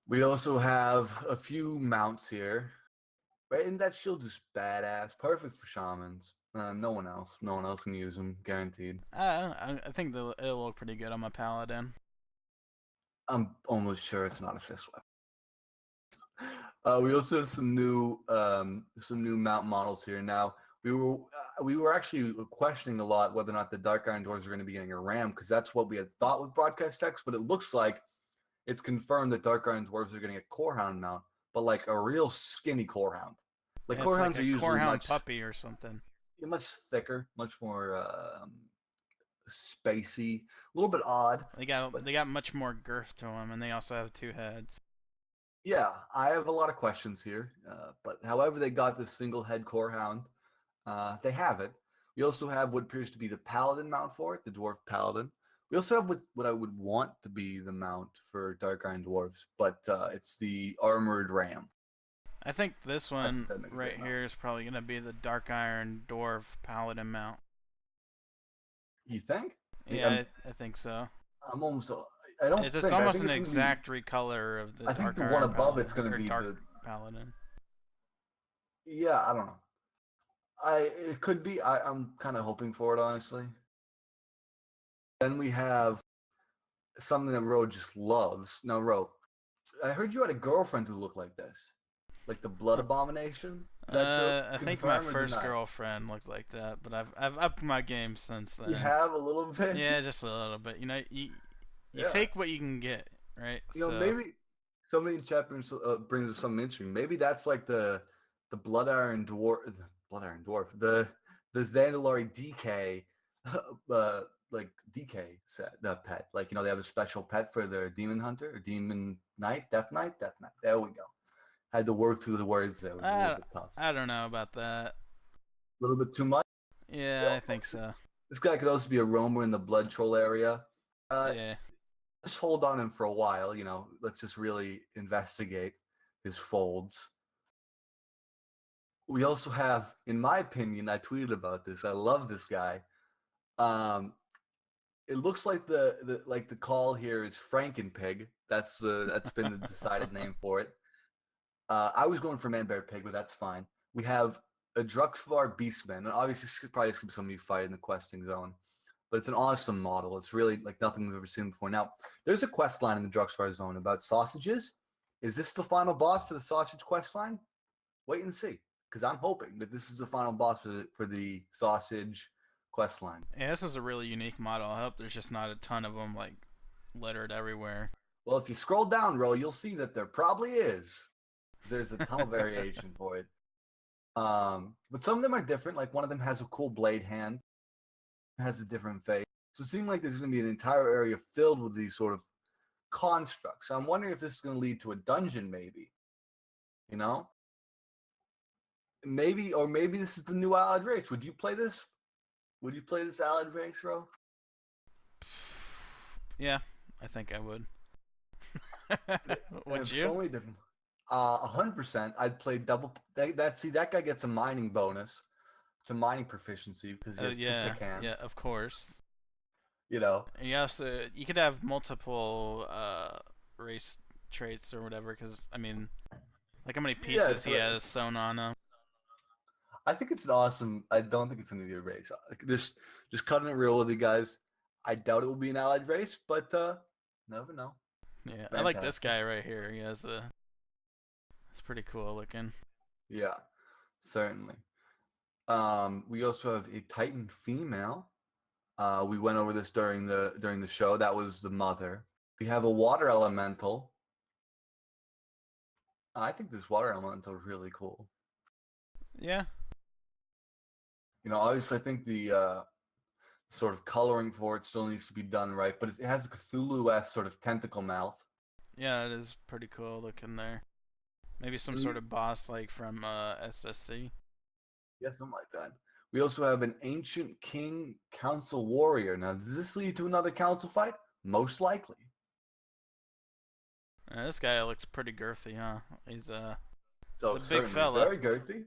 We also have a few mounts here. Right, and that shield is badass. Perfect for shamans. No one else can use them, guaranteed. I think it'll look pretty good on my paladin. I'm almost sure it's not a fist weapon. We also have some new mount models here. Now we were actually questioning a lot whether or not the Dark Iron Dwarves are going to be getting a ram, because that's what we had thought with broadcast text, but it looks like it's confirmed that Dark Iron Dwarves are getting a Corehound mount, but like a real skinny Corehound. Like Corehounds are usually Corehound puppy or something. Much thicker, much more spacey, a little bit odd. They got much more girth to them, and they also have 2 heads. Yeah, I have a lot of questions here, but however they got this single head Corehound, they have it. We also have what appears to be the Paladin mount for it, the Dwarf Paladin. We also have what I would want to be the mount for Dark Iron Dwarves, but it's the Armored Ram. I think this one right here is probably going to be the Dark Iron Dwarf Paladin mount. You think? Yeah, I think so. I'm almost. I don't. It's almost an exact recolor of the. I think Dark the Iron one above Paladin, it's going to be Dark the Paladin. Yeah, I don't know. It could be. I'm kind of hoping for it, honestly. Then we have something that Ro just loves. Now, Ro, I heard you had a girlfriend who looked like this. Like the Blood Abomination? Is that true? I think my first girlfriend looked like that, but I've upped my game since then. You have a little bit? Yeah, just a little bit. You take what you can get, right? Maybe somebody in chat brings up something interesting. Maybe that's like the Blood Iron Dwarf, the Zandalari DK, like DK set, the pet. Like, they have a special pet for their Demon Hunter or Demon Knight, Death Knight. There we go. Had to work through the words there. It was a little bit tough. I don't know about that. A little bit too much? Yeah, I think so. This guy could also be a roamer in the Blood Troll area. Yeah. Just hold on him for a while, Let's just really investigate his folds. We also have, in my opinion, I tweeted about this. I love this guy. It looks like the call here is Frankenpig. That's been the decided name for it. I was going for Man-Bear Pig, but that's fine. We have a Druxvar Beastman, and obviously this could probably be somebody you fight in the questing zone, but it's an awesome model. It's really like nothing we've ever seen before. Now, there's a quest line in the Druxvar zone about sausages. Is this the final boss for the sausage quest line? Wait and see, because I'm hoping that this is the final boss for the sausage quest line. Yeah, this is a really unique model. I hope there's just not a ton of them like littered everywhere. Well, if you scroll down, Ro, you'll see that there probably is. There's a ton of variation for it. But some of them are different. Like one of them has a cool blade hand. It has a different face. So it seems like there's going to be an entire area filled with these sort of construct. So I'm wondering if this is going to lead to a dungeon, maybe. You know? Maybe this is the new Allied race. Would you play this? Would you play this Allied race, bro? Yeah, I think I would. Would you? So many different. 100%. I'd play double. That guy gets a mining bonus to mining proficiency because he has two pick hands. Yeah, of course. You know. And you could have multiple race traits or whatever. Because I mean, like how many pieces he has sewn on him. I think it's an awesome. I don't think it's gonna be a race. Just cutting it real with you guys. I doubt it will be an allied race, but never know. Yeah, fantastic. I like this guy right here. He has a. It's pretty cool looking. Yeah, certainly. We also have a Titan female. We went over this during the show. That was the mother. We have a water elemental. I think this water elemental is really cool. Yeah. You know, obviously, I think the sort of coloring for it still needs to be done right, but it has a Cthulhu-esque sort of tentacle mouth. Yeah, it is pretty cool looking there. Maybe some sort of boss like from SSC. Yeah, something like that. We also have an Ancient King Council Warrior. Now, does this lead to another council fight? Most likely. This guy looks pretty girthy, huh? He's a big fella. Very girthy.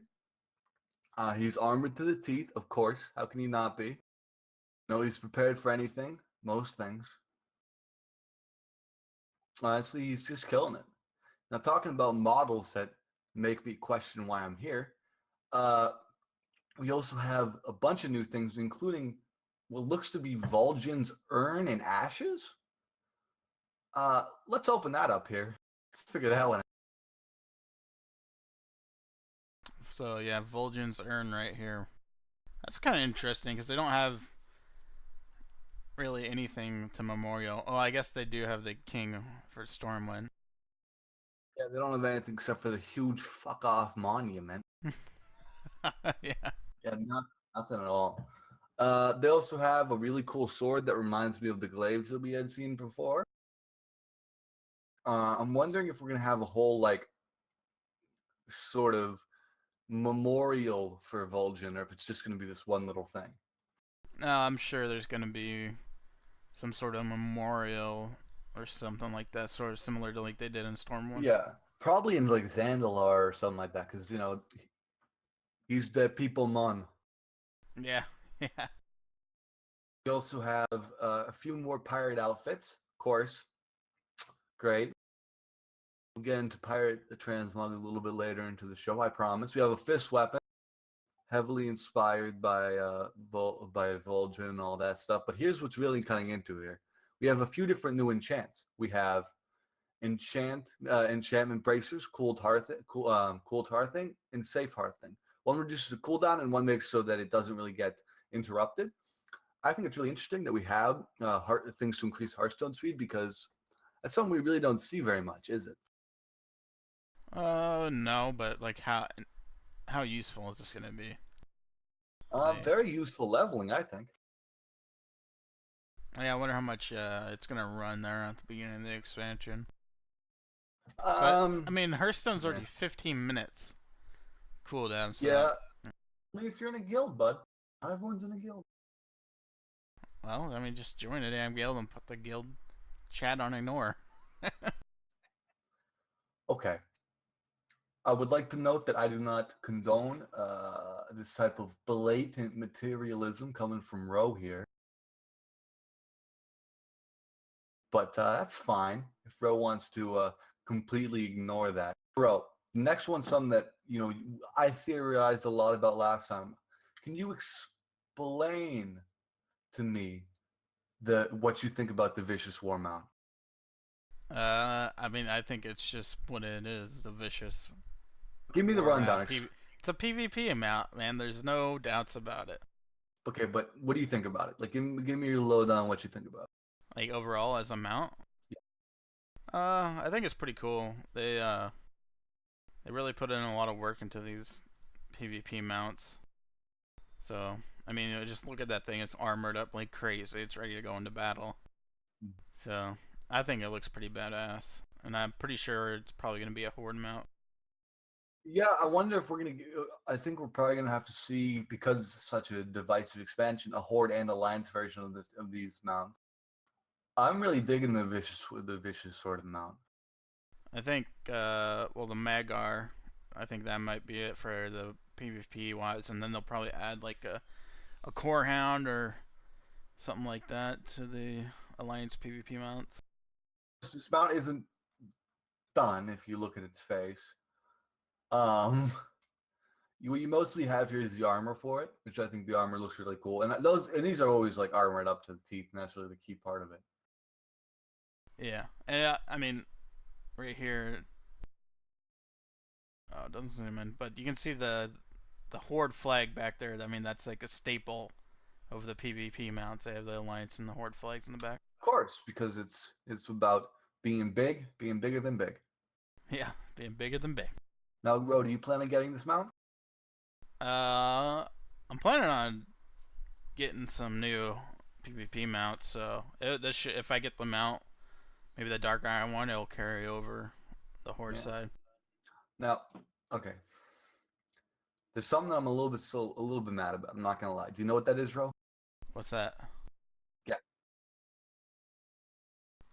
He's armored to the teeth, of course. How can he not be? No, he's prepared for anything. Most things. Honestly, he's just killing it. Now, talking about models that make me question why I'm here, we also have a bunch of new things, including what looks to be Vol'jin's Urn and Ashes. Let's open that up here. Let's figure that one out. So, yeah, Vol'jin's Urn right here. That's kind of interesting because they don't have really anything to memorial. Oh, I guess they do have the king for Stormwind. Yeah, they don't have anything except for the huge fuck off monument. Yeah. Yeah, nothing at all. They also have a really cool sword that reminds me of the glaives that we had seen before. I'm wondering if we're gonna have a whole like sort of memorial for Vol'jin, or if it's just gonna be this one little thing. No, I'm sure there's gonna be some sort of memorial or something like that, sort of similar to like they did in Stormwind. Yeah, probably in like Zandalar or something like that, because you know he's the people mon. Yeah, yeah. We also have a few more pirate outfits, of course. Great. We'll get into pirate the transmog a little bit later into the show, I promise. We have a fist weapon, heavily inspired by Vol'jin and all that stuff. But here's what's really cutting into here. We have a few different new enchants. We have enchantment bracers, cooled hearthing, and safe hearthing. One reduces the cooldown, and one makes so that it doesn't really get interrupted. I think it's really interesting that we have things to increase Hearthstone speed, because that's something we really don't see very much, is it? No, but like how useful is this gonna be? Very useful leveling, I think. Yeah, I wonder how much it's gonna run there at the beginning of the expansion. But, I mean, Hearthstone's already 15 minutes cooldown. So yeah, I mean, if you're in a guild, bud, not everyone's in a guild. Well, I mean, just join a damn guild and put the guild chat on ignore. Okay. I would like to note that I do not condone this type of blatant materialism coming from Ro here. But that's fine if Ro wants to completely ignore that. Bro, next one's something that, you know, I theorized a lot about last time. Can you explain to me what you think about the Vicious War Mount? I mean, I think it's just what it is, the Vicious. Give me the rundown. It's a PvP amount, man. There's no doubts about it. Okay, but what do you think about it? Like, give me your lowdown. What you think about it? Like overall as a mount? Yeah. I think it's pretty cool. They really put in a lot of work into these PvP mounts. So I mean, just look at that thing. It's armored up like crazy. It's ready to go into battle. So I think it looks pretty badass, and I'm pretty sure it's probably gonna be a horde mount. Yeah, I wonder if we're gonna. I think we're probably gonna have to see, because it's such a divisive expansion, a horde and alliance version of these mounts. I'm really digging the vicious sort of mount. I think, well, the Mag'har, I think that might be it for the PvP wise, and then they'll probably add like a core hound or something like that to the alliance PvP mounts. This mount isn't done if you look at its face. What you mostly have here is the armor for it, which I think the armor looks really cool, and these are always like armored up to the teeth, and that's really the key part of it. Yeah, and I mean, right here, oh, it doesn't zoom in, but you can see the horde flag back there. I mean, that's like a staple of the PvP mounts. They have the alliance and the horde flags in the back. Of course, because it's about being bigger than big. Yeah, being bigger than big. Now, Ro, do you plan on getting this mount? I'm planning on getting some new PvP mounts. So if I get the mount, maybe the Dark Iron one, it'll carry over the horde side. Now, okay. There's something that I'm a little bit mad about. I'm not gonna lie. Do you know what that is, Ro? What's that? Yeah.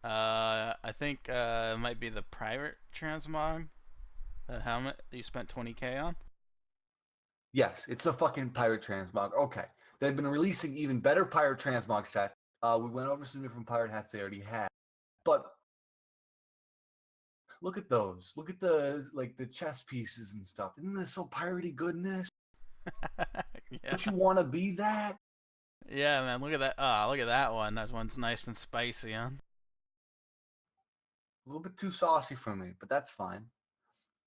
I think it might be the pirate transmog. That helmet that you spent 20k on? Yes, it's a fucking pirate transmog. Okay. They've been releasing even better pirate transmog sets. We went over some different pirate hats they already had. But look at those. Look at the chest pieces and stuff. Isn't this so piratey goodness? Yeah. Don't you want to be that? Yeah, man. Look at that. Look at that one. That one's nice and spicy, huh? A little bit too saucy for me, but that's fine.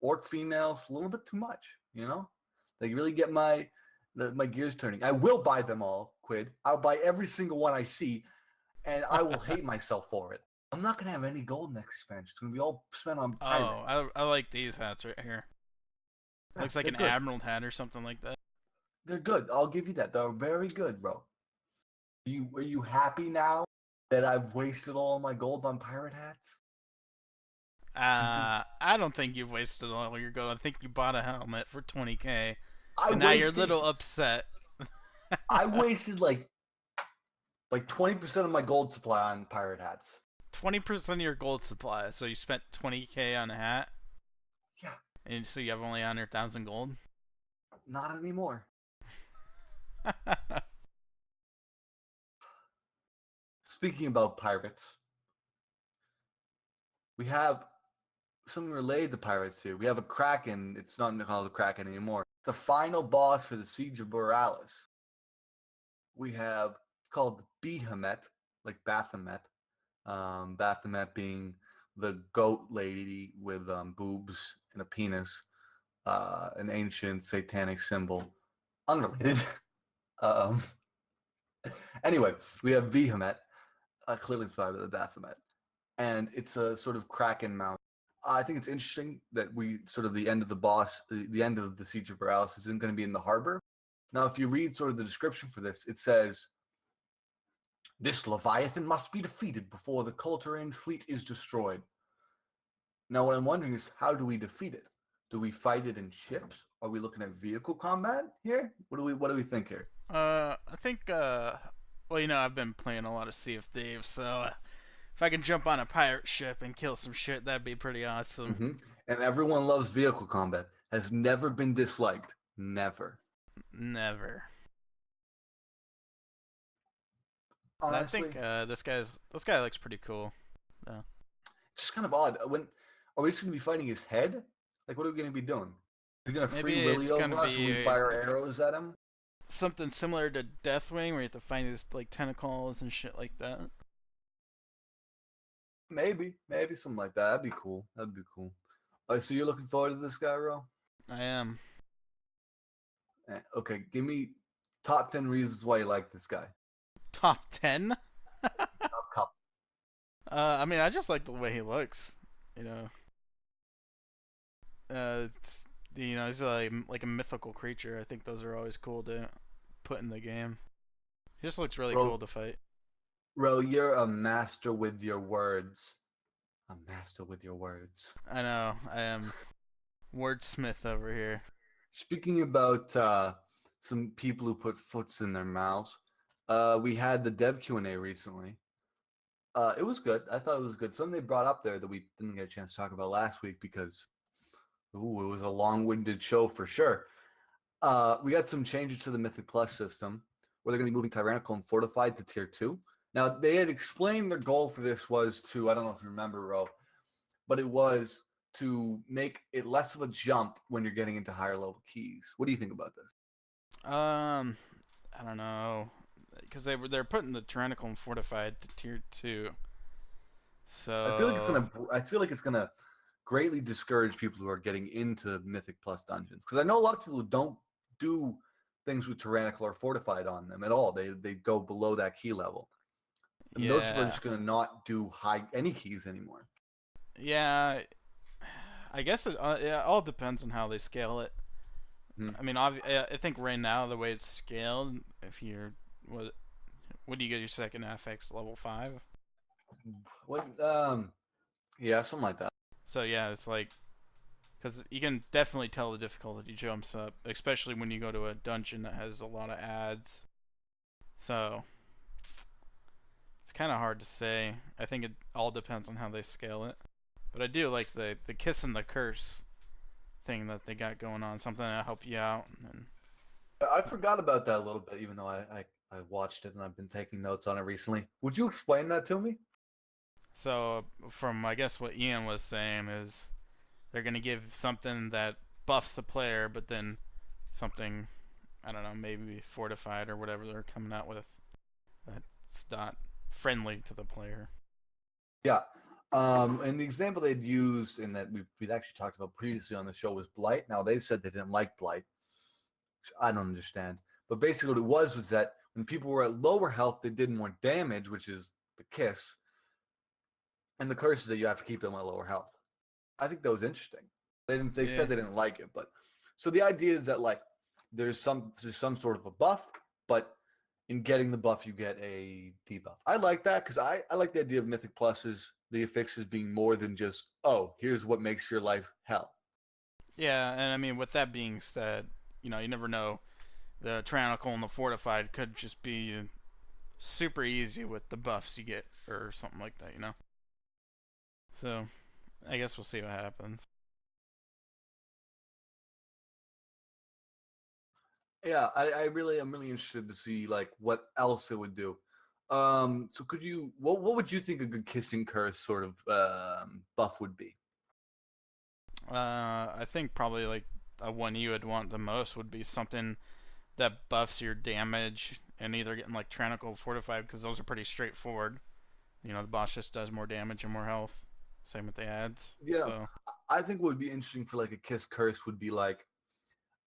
Orc females, a little bit too much, you know? They really get my gears turning. I will buy them all, Quid. I'll buy every single one I see, and I will hate myself for it. I'm not going to have any gold next expansion. It's going to be all spent on pirates. Oh, I like these hats right here. Yeah, Looks like an good. admiral hat or something like that. They're good. I'll give you that. They're very good, bro. Are you happy now that I've wasted all my gold on pirate hats? I don't think you've wasted all your gold. I think you bought a helmet for 20k. And now you're a little upset. I wasted like 20% of my gold supply on pirate hats. 20% of your gold supply. So you spent 20k on a hat? Yeah. And so you have only 100,000 gold? Not anymore. Speaking about pirates, we have something related to pirates here. We have a Kraken. It's not called a Kraken anymore. The final boss for the Siege of Boralus. It's called Behemoth, like Baphomet. Baphomet being the goat lady with boobs and a penis, an ancient satanic symbol. Unrelated. Anyway, we have Behemoth, clearly inspired by the Baphomet. And it's a sort of Kraken mount. I think it's interesting that the end of the end of the Siege of Boralus isn't going to be in the harbor. Now, if you read sort of the description for this, it says, "This Leviathan must be defeated before the Kulturan fleet is destroyed." Now, what I'm wondering is, how do we defeat it? Do we fight it in ships? Are we looking at vehicle combat here? What do we think here? I think, well, you know, I've been playing a lot of Sea of Thieves, so if I can jump on a pirate ship and kill some shit, that'd be pretty awesome. Mm-hmm. And everyone loves vehicle combat. Has never been disliked. Never. Never. Honestly, I think this guy looks pretty cool. It's just kind of odd. Are we just going to be fighting his head? Like, what are we going to be doing? Is he going to free Willy over us when we fire arrows at him? Something similar to Deathwing, where you have to find his like tentacles and shit like that. Maybe something like that. That'd be cool. All right, so you're looking forward to this guy, Ro? I am. Okay, give me top 10 reasons why you like this guy. Top 10? Top couple. I mean, I just like the way he looks. You know, he's like a mythical creature. I think those are always cool to put in the game. He just looks really cool to fight. Ro, you're a master with your words. A master with your words. I know. I am wordsmith over here. Speaking about some people who put foots in their mouths, we had the dev Q&A recently. It was good. I thought it was good. Something they brought up there that we didn't get a chance to talk about last week because it was a long-winded show for sure. We got some changes to the Mythic Plus system where they're going to be moving Tyrannical and Fortified to Tier 2. Now, they had explained their goal for this was to, I don't know if you remember, Ro, but it was to make it less of a jump when you're getting into higher level keys. What do you think about this? I don't know, because they're putting the Tyrannical and Fortified to Tier 2. So I feel like it's gonna greatly discourage people who are getting into Mythic Plus dungeons, because I know a lot of people who don't do things with Tyrannical or Fortified on them at all. They go below that key level. And those people are just going to not do any keys anymore. Yeah, I guess it all depends on how they scale it. I mean, I think right now the way it's scaled, if you're what do you get your second FX level 5? What? Yeah, something like that. So yeah, it's like, because you can definitely tell the difficulty jumps up, especially when you go to a dungeon that has a lot of ads. So it's kind of hard to say. I think it all depends on how they scale it. But I do like the kiss and the curse thing that they got going on, something that'll help you out. And I forgot about that a little bit, even though I watched it and I've been taking notes on it recently. Would you explain that to me? So from, I guess, what Ian was saying is they're going to give something that buffs the player, but then something, I don't know, maybe fortified or whatever they're coming out with that's not friendly to the player. Yeah. And the example they'd used in that we'd actually talked about previously on the show was Blight. Now, they said they didn't like Blight, which I don't understand. But basically what it was that when people were at lower health, they did more damage, which is the kiss. And the curse is that you have to keep them at lower health. I think that was interesting. They said they didn't like it, but so the idea is that like there's some sort of a buff, but in getting the buff you get a debuff. I like that because I like the idea of Mythic Pluses, the affixes being more than just, oh, here's what makes your life hell. Yeah, and I mean, with that being said, you never know. The Tyrannical and the Fortified could just be super easy with the buffs you get or something like that, So, I guess we'll see what happens. I'm really interested to see like what else it would do. So what would you think a good kissing curse sort of buff would be? I think probably like a one you would want the most would be something that buffs your damage and either getting like Tyrannical Fortified, because those are pretty straightforward. The boss just does more damage and more health. Same with the ads. Yeah, so. I think what would be interesting for like a kiss curse would be like,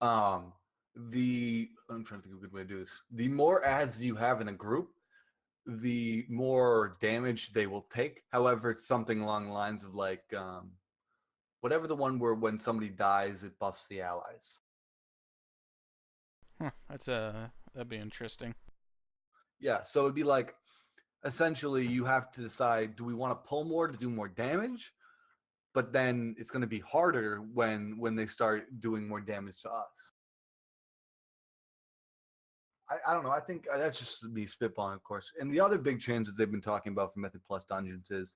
I'm trying to think of a good way to do this. The more ads you have in a group, the more damage they will take. However, it's something along the lines of like, whatever the one where when somebody dies, it buffs the allies. That'd be interesting. Yeah, so it'd be like, essentially you have to decide, do we want to pull more to do more damage? But then it's going to be harder when they start doing more damage to us. I don't know. I think that's just me spitballing, of course. And the other big change that they've been talking about for Mythic Plus dungeons is,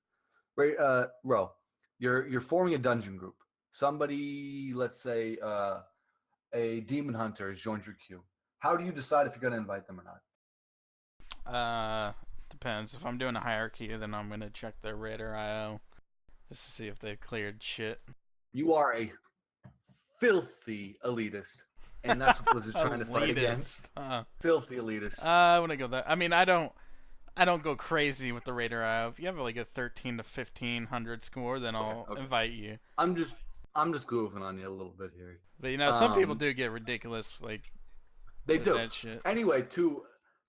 right, Ro, you're forming a dungeon group. Somebody, let's say, a Demon Hunter has joined your queue. How do you decide if you're going to invite them or not? Depends. If I'm doing a hierarchy, then I'm going to check their Raider IO just to see if they've cleared shit. You are a filthy elitist, and that's what Blizzard's trying to fight against. Filthy elitist. I want to go that. I mean, I don't go crazy with the Raider IO. If you have like a 13 to 1500 score, then I'll invite you. I'm just goofing on you a little bit here. But some people do get ridiculous, like they do. That shit. Anyway, to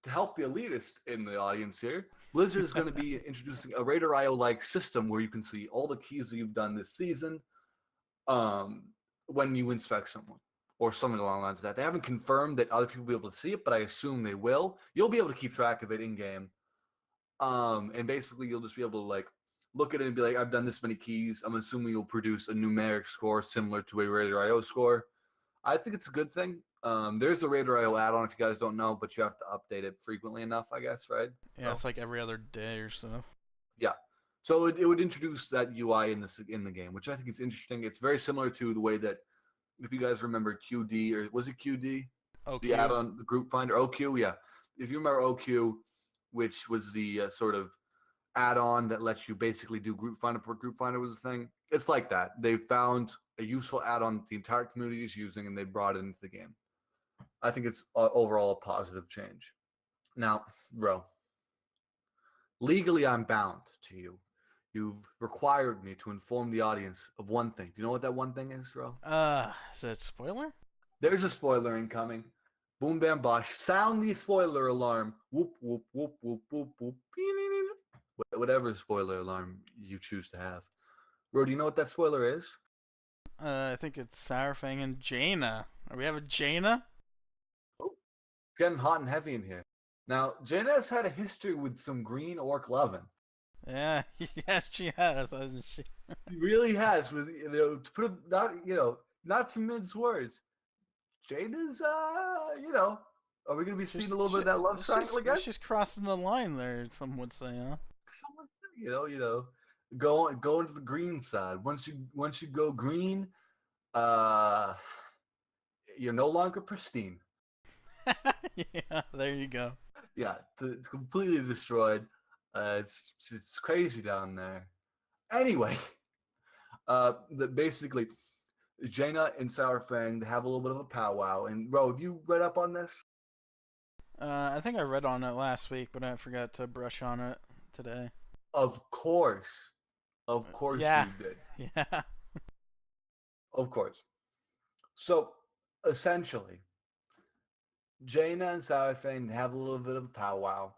help the elitist in the audience here, Blizzard is going to be introducing a Raider IO-like system where you can see all the keys that you've done this season when you inspect someone, or something along the lines of that. They haven't confirmed that other people will be able to see it, but I assume they will. You'll be able to keep track of it in-game. And basically, you'll just be able to, like, look at it and be like, I've done this many keys. I'm assuming you'll produce a numeric score similar to a Raider IO score. I think it's a good thing. There's a Raider IO add-on if you guys don't know, but you have to update it frequently enough, I guess, right? Yeah, it's like every other day or so. Yeah. So it would introduce that UI in the game, which I think is interesting. It's very similar to the way that, if you guys remember QD, or was it QD? OQ. The add-on, the group finder, OQ, yeah. If you remember OQ, which was the sort of add-on that lets you basically do group finder, per group finder was the thing. It's like that. They found a useful add-on the entire community is using, and they brought it into the game. I think it's overall a positive change. Now, Ro, legally I'm bound to you. You've required me to inform the audience of one thing. Do you know what that one thing is, Ro? Is it a spoiler? There's a spoiler incoming. Boom, bam, bosh. Sound the spoiler alarm. Whoop, whoop, whoop, whoop, whoop, whoop. Whatever spoiler alarm you choose to have. Ro, do you know what that spoiler is? I think it's Saurfang and Jaina. Are we have a Jaina? Oh, it's getting hot and heavy in here. Now, Jaina has had a history with some green orc lovin'. Yeah, yeah, she has, hasn't she? She really has. With to put it, not to mince words. Jaina's, are we gonna be seeing a little bit of that love triangle again? She's crossing the line there. Some would say, huh? Someone say, go into the green side. Once you go green, you're no longer pristine. Yeah, there you go. Yeah, it's completely destroyed. It's crazy down there. Anyway, basically, Jaina and Saurfang, they have a little bit of a powwow. And Ro, have you read up on this? I think I read on it last week, but I forgot to brush on it today. Of course Yeah. you did. Yeah. Of course. So, essentially, Jaina and Saurfang have a little bit of a powwow.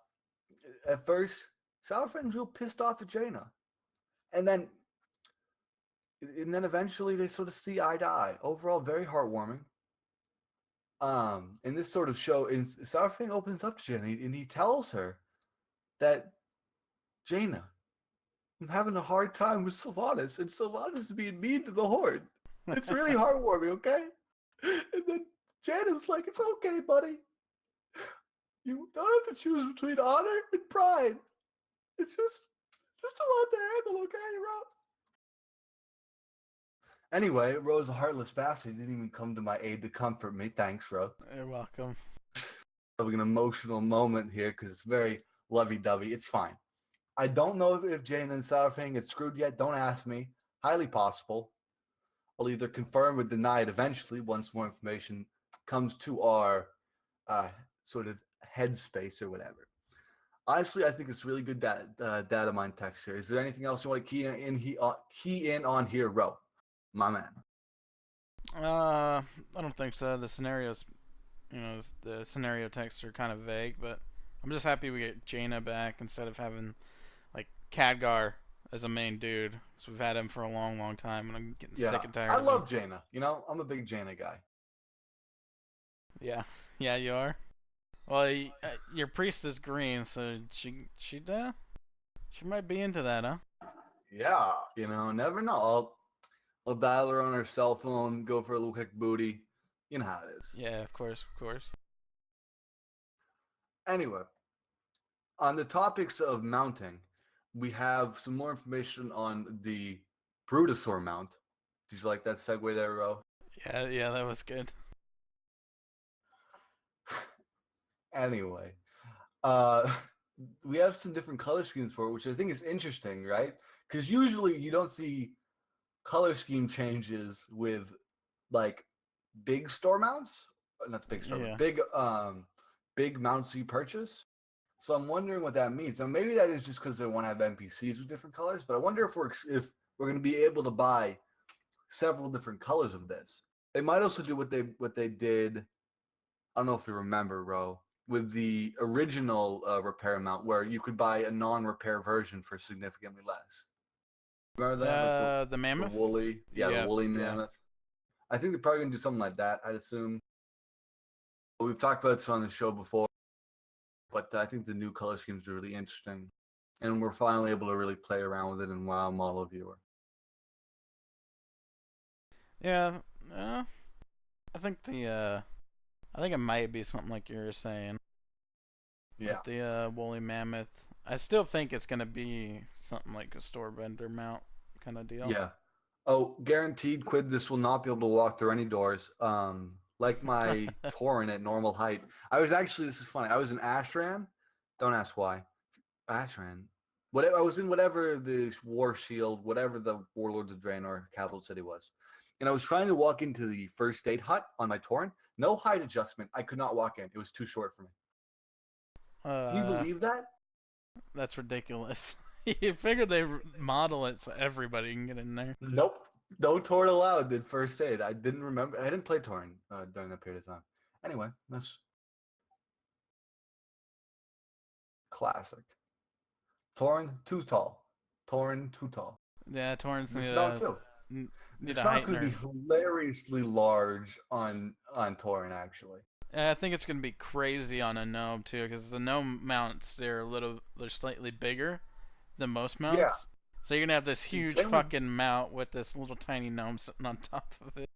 At first, Saurfang's real pissed off at Jaina. And then eventually they sort of see eye to eye. Overall, very heartwarming. And this sort of show, Saurfang opens up to Jaina and he tells her that, Jaina, I'm having a hard time with Sylvanas, and Sylvanas is being mean to the horde. It's really heartwarming, okay? And then Jaina's like, it's okay, buddy. You don't have to choose between honor and pride. It's just a lot to handle, okay, Ro? Anyway, Ro's a heartless bastard. He didn't even come to my aid to comfort me. Thanks, Ro. You're welcome. Having an emotional moment here because it's very lovey-dovey. It's fine. I don't know if Jaina and Saurfang get screwed yet. Don't ask me. Highly possible. I'll either confirm or deny it eventually once more information comes to our sort of headspace or whatever. Honestly, I think it's really good data mine text here. Is there anything else you want to key in on here, Ro? My man. I don't think so. The scenarios, the scenario texts are kind of vague, but I'm just happy we get Jaina back instead of having like Khadgar as a main dude. So we've had him for a long, long time, and I'm getting sick and tired. I love Jaina. I'm a big Jaina guy. Yeah, you are. Well, your priest is green, so she might be into that, huh? Yeah, never know. I'll dial her on her cell phone, go for a little quick booty. You know how it is. Yeah, of course. Anyway, on the topics of mounting, we have some more information on the Brutosaur mount. Did you like that segue there, Ro? Yeah, that was good. Anyway, we have some different color schemes for it, which I think is interesting, right? Because usually you don't see color scheme changes with like big store mounts. Not big store, Yeah. big mounts you purchase. So I'm wondering what that means. Now maybe that is just because they want to have NPCs with different colors, but I wonder if we're going to be able to buy several different colors of this. They might also do what they did. I don't know if you remember, Ro, with the original repair mount, where you could buy a non-repair version for significantly less. Remember that? Like the mammoth? The woolly, the woolly yeah. mammoth. I think they're probably going to do something like that, I'd assume. We've talked about this on the show before, but I think the new color schemes are really interesting. and we're finally able to really play around with it in WoW Model Viewer. Yeah, I think it might be something like you were saying. Yeah. With the woolly mammoth. I still think it's gonna be something like a store vendor mount kind of deal. Yeah. Oh, guaranteed, Quid, this will not be able to walk through any doors. Like my Tauren at normal height. This is funny. I was in Ashran. Don't ask why. Ashran. Whatever, I was in whatever this War Shield, whatever the Warlords of Draenor capital city was. And I was trying to walk into the first aid hut on my Tauren. No height adjustment. I could not walk in. It was too short for me. Can you believe that? That's ridiculous. You figured they model it so everybody can get in there. Nope. No Tauren allowed did first aid. I didn't remember. I didn't play Tauren during that period of time. Anyway, that's classic. Tauren, too tall. Tauren, too tall. Yeah, Torrents need too. Need This a mount's height going to be nerf. hilariously large on Tauren, actually. And I think it's gonna be crazy on a gnome too, because the gnome mounts they're slightly bigger than most mounts. Yeah. So you're gonna have this huge Same with- fucking mount with this little tiny gnome sitting on top of it.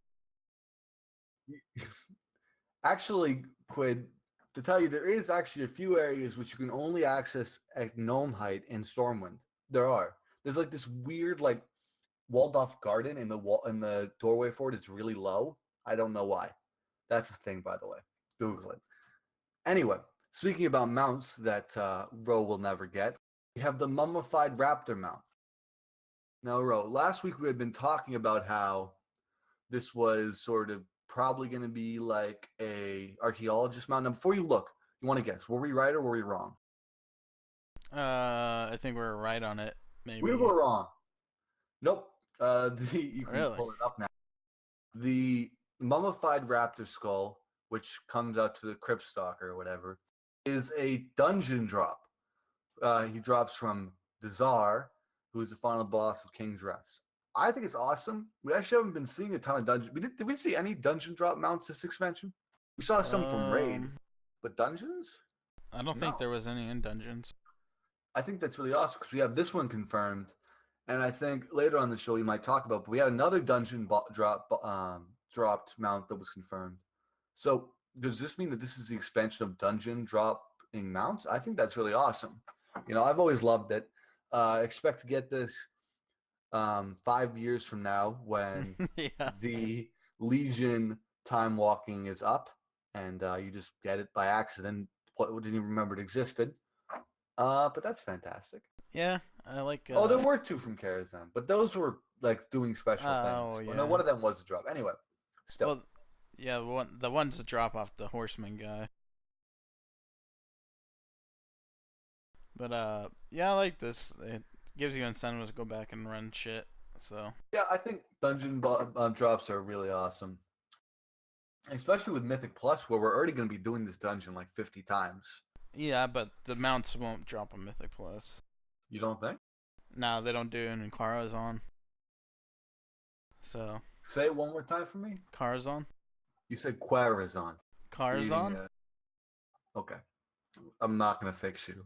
Actually, Quid, to tell you, there is actually a few areas which you can only access at gnome height in Stormwind. There are. There's like this weird, like, walled off garden in the doorway for it. It's really low. I don't know why. That's the thing, by the way. Google it. Anyway, speaking about mounts that Ro will never get, we have the Mummified Raptor mount. Now, Ro, last week we had been talking about how this was sort of probably going to be like a archaeologist mount. Now, before you look, you want to guess, were we right or were we wrong? I think we're right on it. Maybe. We were wrong. Nope. You can Really? pull it up now. The Mummified Raptor skull, which comes out to the Crypt Stalker or whatever, is a dungeon drop. He drops from Dazar, who is the final boss of King's Rest. I think it's awesome. We actually haven't been seeing a ton of dungeons. Did we see any dungeon drop mounts this expansion? We saw some from Raid, but dungeons? I don't think there was any in dungeons. I think that's really awesome because we have this one confirmed, and I think later on the show we might talk about. But we had another dungeon dropped mount that was confirmed. So does this mean that this is the expansion of dungeon dropping mounts? I think that's really awesome. I've always loved it. Expect to get this 5 years from now when Yeah. the Legion time walking is up, and you just get it by accident. Didn't even remember it existed. But that's fantastic. Yeah, I like. Oh, there were two from Karazhan, but those were like doing special things. Oh, Well, no, yeah. one of them was a drop. Anyway, still. Well, yeah, the one's to drop off the horseman guy. But yeah, I like this. It gives you incentive to go back and run shit. So Yeah, I think dungeon drops are really awesome, especially with Mythic Plus, where we're already going to be doing this dungeon like 50 times. yeah, but the mounts won't drop a Mythic Plus. You don't think? No, they don't do it in Karazhan. So Say it one more time for me. Karazhan. You said Quarazon. Karazhan. Okay, I'm not going to fix you.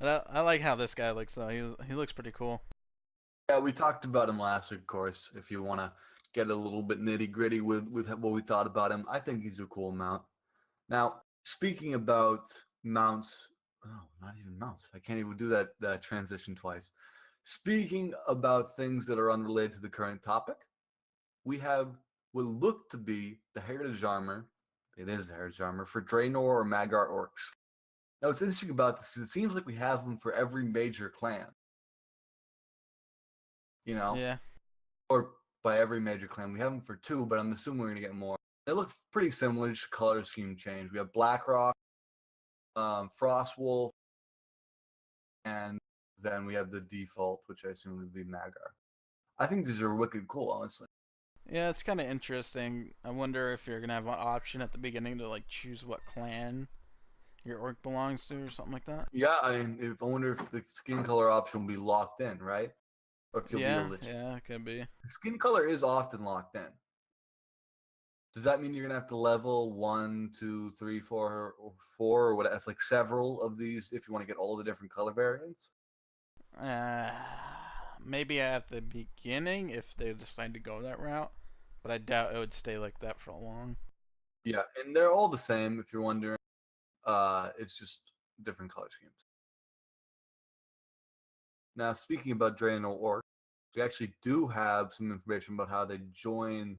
I like how this guy looks though. He looks pretty cool. Yeah, we talked about him last week, of course. If you want to get a little bit nitty gritty with what we thought about him, I think he's a cool mount. Now, speaking about mounts, not even mounts. I can't even do that transition twice. Speaking about things that are unrelated to the current topic, we have what look to be the heritage armor. It is the heritage armor for Draenor or Mag'har Orcs. Now, what's interesting about this is it seems like we have them for every major clan. Yeah. Or by every major clan. We have them for 2, but I'm assuming we're going to get more. They look pretty similar, just color scheme change. We have Blackrock, Frostwolf, and then we have the default, which I assume would be Mag'har. I think these are wicked cool, honestly. Yeah, it's kind of interesting. I wonder if you're gonna have an option at the beginning to like choose what clan your orc belongs to or something like that. Yeah, I wonder if the skin color option will be locked in, right? Or if you'll Yeah, be able to yeah, it could be. Skin color is often locked in. Does that mean you're gonna have to level 1, 2, 3, 4, or 4, or whatever, like several of these if you want to get all the different color variants? Maybe at the beginning if they decide to go that route, but I doubt it would stay like that for long. Yeah, and they're all the same if you're wondering. It's just different color schemes. Now, speaking about Jaina and Orcs, we actually do have some information about how they join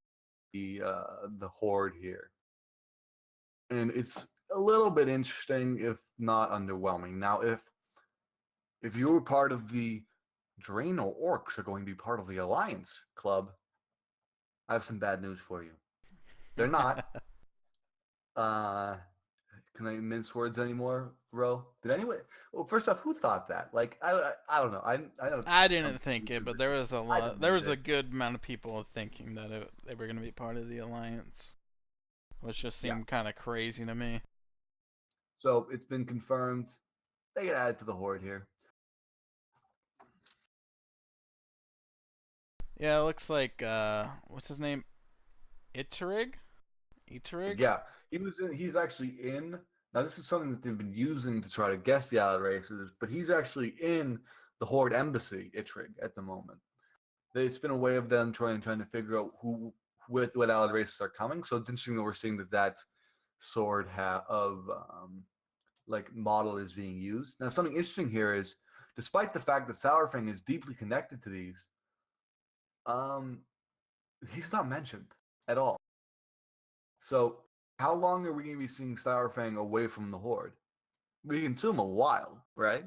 the horde here, and it's a little bit interesting, if not underwhelming. Now, if you were part of the Jaina Orcs are going to be part of the Alliance Club, I have some bad news for you. They're not. Can I mince words anymore, Ro? Did anyone? Well, first off, who thought that? Like, I don't know. I don't. I didn't think it, but there was a I lot. didn't There was either. a good amount of people thinking that they were going to be part of the alliance, which just seemed kind of crazy to me. So it's been confirmed. They get added to the horde here. Yeah, it looks like what's his name? Iterig? Yeah, he's actually in. Now, this is something that they've been using to try to guess the allied races, but he's actually in the Horde embassy, Itrig, at the moment. It's been a way of them trying to figure out what allied races are coming. So it's interesting that we're seeing that sword of like model is being used. Now, something interesting here is, despite the fact that Saurfang is deeply connected to these, he's not mentioned at all. So, how long are we going to be seeing Saurfang away from the horde? We can assume a while, right?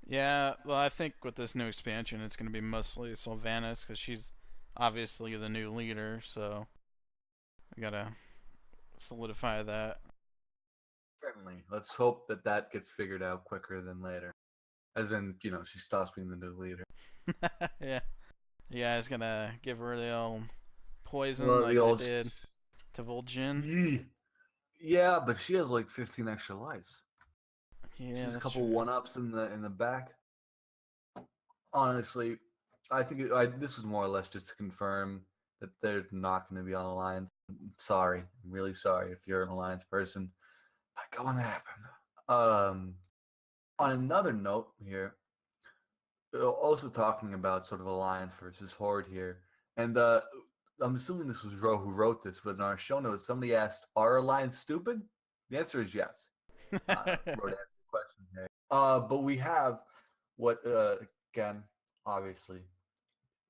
Yeah, well, I think with this new expansion, it's going to be mostly Sylvanas because she's obviously the new leader. So we gotta solidify that. Certainly. Let's hope that gets figured out quicker than later. As in, she stops being the new leader. Yeah, yeah, it's gonna give her the old poison Well, like the old they did to Vol'jin. Yee. Yeah, but she has like 15 extra lives. Yeah, She has a that's couple true. 1-ups in the back. Honestly, I think this was more or less just to confirm that they're not going to be on Alliance. Sorry, I'm really sorry if you're an Alliance person. Not going to happen. On another note here, also talking about sort of Alliance versus Horde here, and I'm assuming this was Ro who wrote this, but in our show notes, somebody asked, "Are Alliance stupid?" The answer is yes. Ro answered the question here. But we have what again, obviously,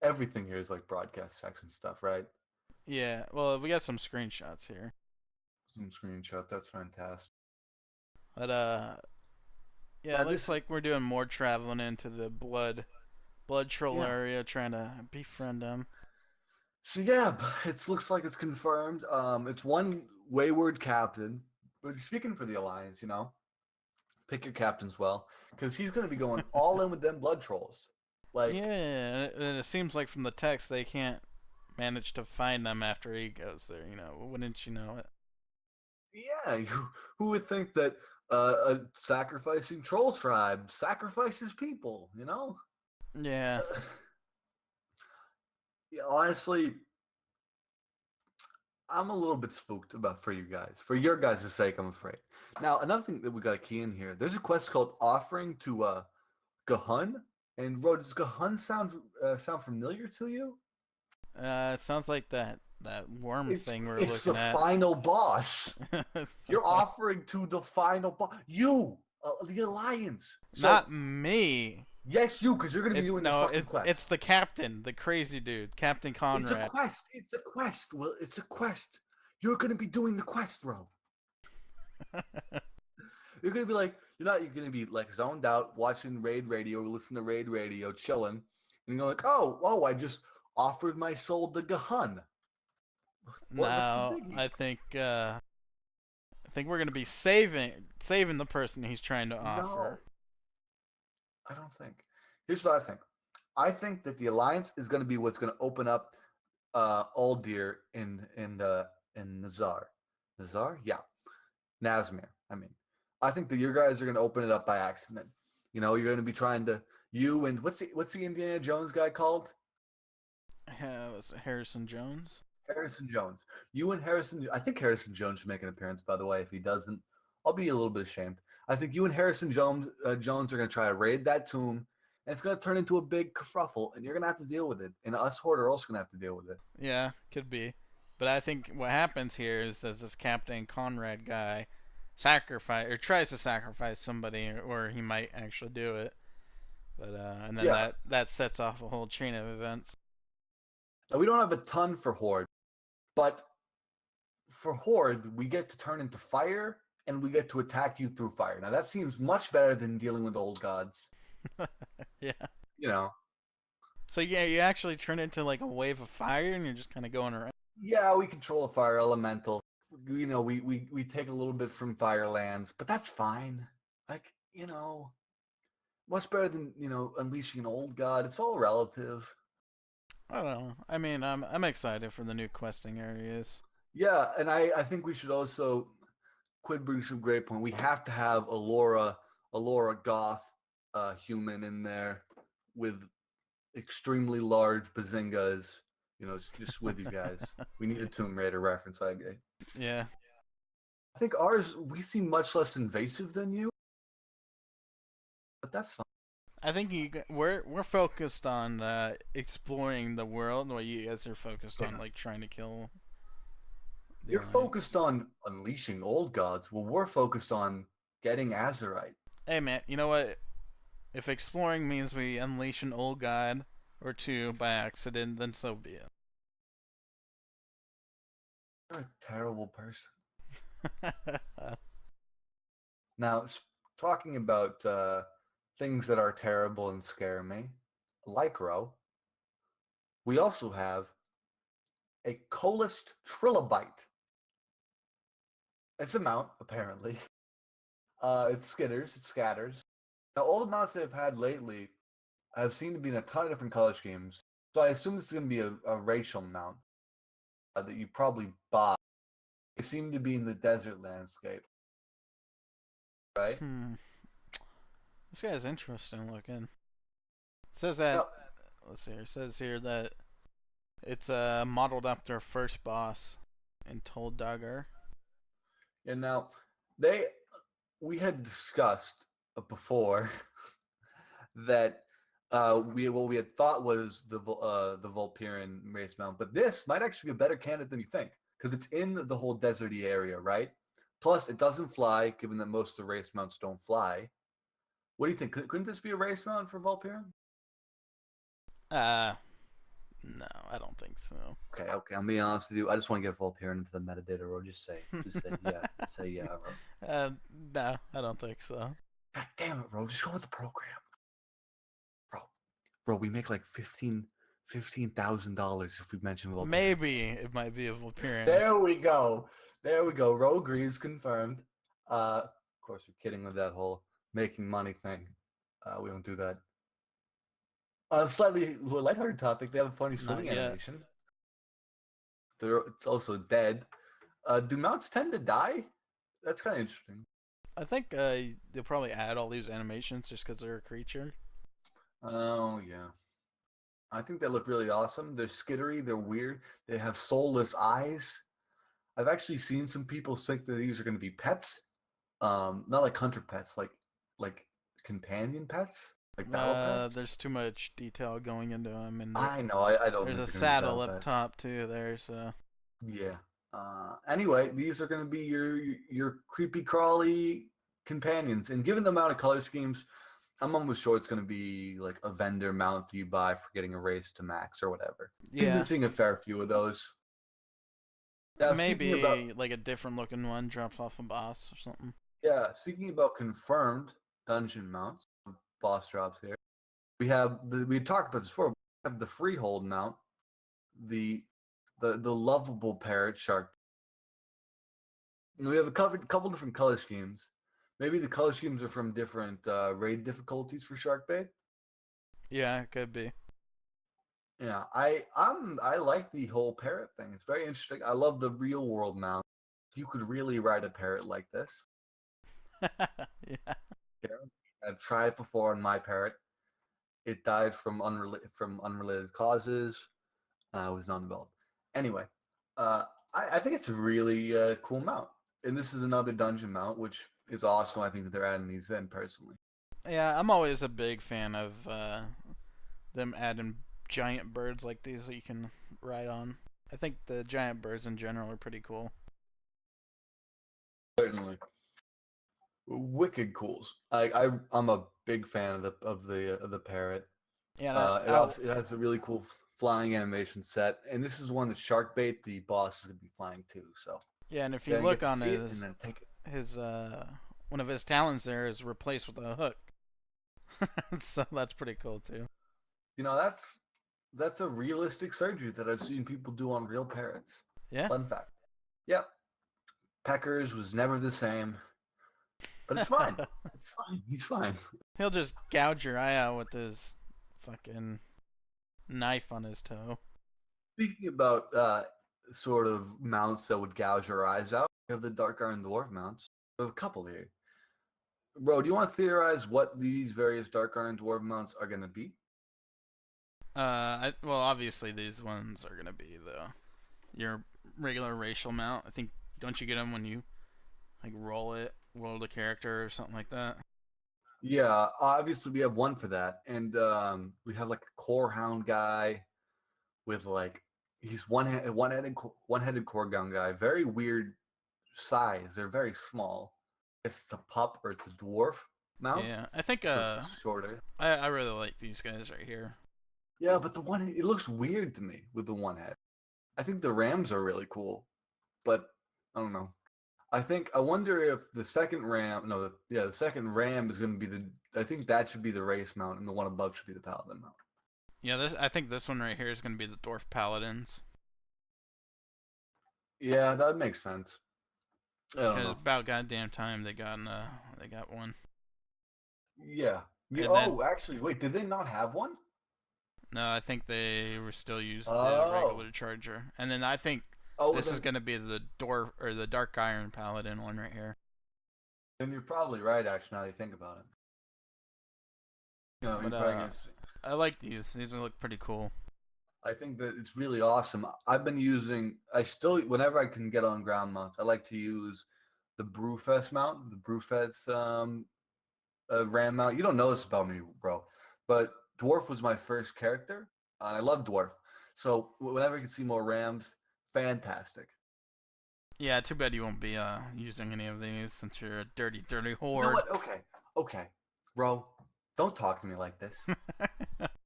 everything here is like broadcast checks and stuff, right? Yeah, well, we got some screenshots here. Some screenshots. That's fantastic. But yeah, Now it looks like we're doing more traveling into the blood troll area, trying to befriend them. So yeah, it looks like it's confirmed. It's one wayward captain. But speaking for the Alliance, pick your captains well, because he's going to be going all in with them blood trolls. Like, yeah, and it seems like from the text they can't manage to find them after he goes there. Wouldn't you know it? yeah, who would think that a sacrificing troll tribe sacrifices people? Yeah. Yeah, honestly, I'm a little bit spooked for you guys. For your guys' sake, I'm afraid. Now, another thing that we got to key in here. There's a quest called Offering to Gahun. And Ro, does Gahun sound familiar to you? It sounds like that worm thing we're it's looking the at. final boss. You're offering to the final boss. You, the Alliance. So, Not me. Yes, you, because you're going to be doing this fucking quest. It's the captain, the crazy dude, Captain Conrad. It's a quest. It's a quest. Well, it's a quest. You're going to be doing the quest, bro. You're going to be like, you're going to be like zoned out, watching Raid Radio, listening to Raid Radio, chilling. And you're like, oh, I just offered my soul to Gahun. No, I think we're going to be saving the person he's trying to offer. No. I don't think. Here's what I think. I think that the Alliance is going to be what's going to open up Uldir in Nazar. Nazar? Yeah. Nazmir. I think that your guys are going to open it up by accident. You're going to be trying to what's the Indiana Jones guy called? Was it Harrison Jones? Harrison Jones. You and Harrison. I think Harrison Jones should make an appearance. By the way, if he doesn't, I'll be a little bit ashamed. I think you and Harrison Jones are going to try to raid that tomb, and it's going to turn into a big kerfuffle, and you're going to have to deal with it. And us horde are also going to have to deal with it. Yeah, could be. But I think what happens here is that this Captain Conrad guy tries to sacrifice somebody, or he might actually do it. But and then that sets off a whole chain of events. Now, we don't have a ton for horde, but for horde we get to turn into fire, and we get to attack you through fire. Now that seems much better than dealing with old gods. Yeah. You know. So yeah, you actually turn into like a wave of fire, and you're just kind of going around. Yeah, we control a fire elemental. You know, we take a little bit from Firelands, but that's fine. Like, you know, much better than, you know, unleashing an old god. It's all relative. I don't know. I mean, I'm excited for the new questing areas. Yeah, and I think we should also Quid brings some great point. We have to have a Laura goth human in there with extremely large bazingas. You know, just with you guys. We need a Tomb Raider reference, I guess. Yeah. I think ours, we seem much less invasive than you, but that's fine. I think we're focused on exploring the world, while you guys are focused on like trying to kill. You're focused on unleashing old gods. Well, we're focused on getting Azurite. Hey man, you know what? If exploring means we unleash an old god or two by accident, then so be it. You're a terrible person. Now, talking about things that are terrible and scare me, like Ro, we also have a Krolusk Trilobite. It's a mount, apparently. It scatters. Now, all the mounts that I've had lately have seemed to be in a ton of different color schemes. So I assume this is going to be a racial mount that you probably buy. They seem to be in the desert landscape. Right? This guy's interesting looking. It says that, let's see, it says here that it's modeled after a first boss in Uldir. And now, we had discussed before that what we had thought was the Vulperian race mount, but this might actually be a better candidate than you think, because it's in the whole deserty area, right? Plus, it doesn't fly, given that most of the race mounts don't fly. What do you think? Couldn't this be a race mount for Vulperian? No, I don't think so. Okay. I'm being honest with you. I just want to get Vulperian into the metadata, or just say yeah. Say yeah, Ro. No, I don't think so. God damn it, Ro. Just go with the program. Bro, we make like $15,000 if we mention Vulperian. Maybe it might be a Vulperian. There we go. Ro agrees, confirmed. Of course, we're kidding with that whole making money thing. We don't do that. On a slightly lighthearted topic, they have a funny swimming animation. It's also dead. Do mounts tend to die? That's kind of interesting. I think they'll probably add all these animations just because they're a creature. Oh, yeah. I think they look really awesome. They're skittery. They're weird. They have soulless eyes. I've actually seen some people think that these are going to be pets. Not like hunter pets, like companion pets. Like battle pets. There's too much detail going into them. And I know. I don't. There's a saddle up top, too, there, so... Yeah. Anyway, these are going to be your creepy crawly companions. And given the amount of color schemes, I'm almost sure it's going to be like a vendor mount that you buy for getting a race to max or whatever. Yeah. I've been seeing a fair few of those. Now, maybe like a different looking one drops off a boss or something. Yeah, speaking about confirmed dungeon mounts, boss drops here. We talked about this before. We have the freehold mount, the lovable parrot shark. And we have a couple different color schemes. Maybe the color schemes are from different raid difficulties for Sharkbait. Yeah, it could be. Yeah, I like the whole parrot thing. It's very interesting. I love the real world mount. You could really ride a parrot like this. Yeah. I've tried it before on my parrot. It died from unrelated causes. Was non-developed. Anyway, I think it's a really cool mount, and this is another dungeon mount, which is awesome. I think that they're adding these in personally. Yeah, I'm always a big fan of them adding giant birds like these that you can ride on. I think the giant birds in general are pretty cool. Certainly, wicked cools. I'm a big fan of the parrot. Yeah, It has a really cool flying animation set, and this is one that Sharkbait, the boss, is gonna be flying too. So yeah, and if you yeah, look get to on see it and then take it. his one of his talons there is replaced with a hook. So that's pretty cool too. You know, that's a realistic surgery that I've seen people do on real parrots. Yeah. Fun fact. Yep. Peckers was never the same, but it's fine. It's fine. He's fine. He'll just gouge your eye out with his fucking knife on his toe. Speaking about sort of mounts that would gouge your eyes out, we have the Dark Iron Dwarf mounts. We have a couple here. Bro, do you want to theorize what these various Dark Iron Dwarf mounts are going to be? Well, obviously these ones are gonna be your regular racial mount. I think, don't you get them when you like roll the character or something like that? Yeah, obviously we have one for that, and we have like a core hound guy with like he's one-headed core hound guy. Very weird size. They're very small. It's a pup or it's a dwarf mount. Yeah, I think So it's shorter. I really like these guys right here. Yeah, but it looks weird to me with the one head. I think the rams are really cool, but I don't know. I wonder if the second ram, the second ram is going to be I think that should be the race mount, and the one above should be the paladin mount. Yeah, I think this one right here is gonna be the dwarf paladins. Yeah, that makes sense. I don't Because know. about goddamn time they got one. Yeah. And then- Actually, wait, did they not have one? No, I think they were still used the Oh. regular charger, and then I think Oh, this then, is gonna be the dwarf or the dark iron paladin one right here. then you're probably right. Actually, now that you think about it. But, you're probably gonna see. I like these. These look pretty cool. I think that it's really awesome. I've been using. Whenever I can get on ground mounts, I like to use the Brewfest mount, the Brewfest ram mount. You don't know this about me, bro, but Dwarf was my first character. And I love Dwarf. So whenever I can see more rams, fantastic. Yeah, too bad you won't be using any of these since you're a dirty You horde. know what? Okay, bro, don't talk to me like this.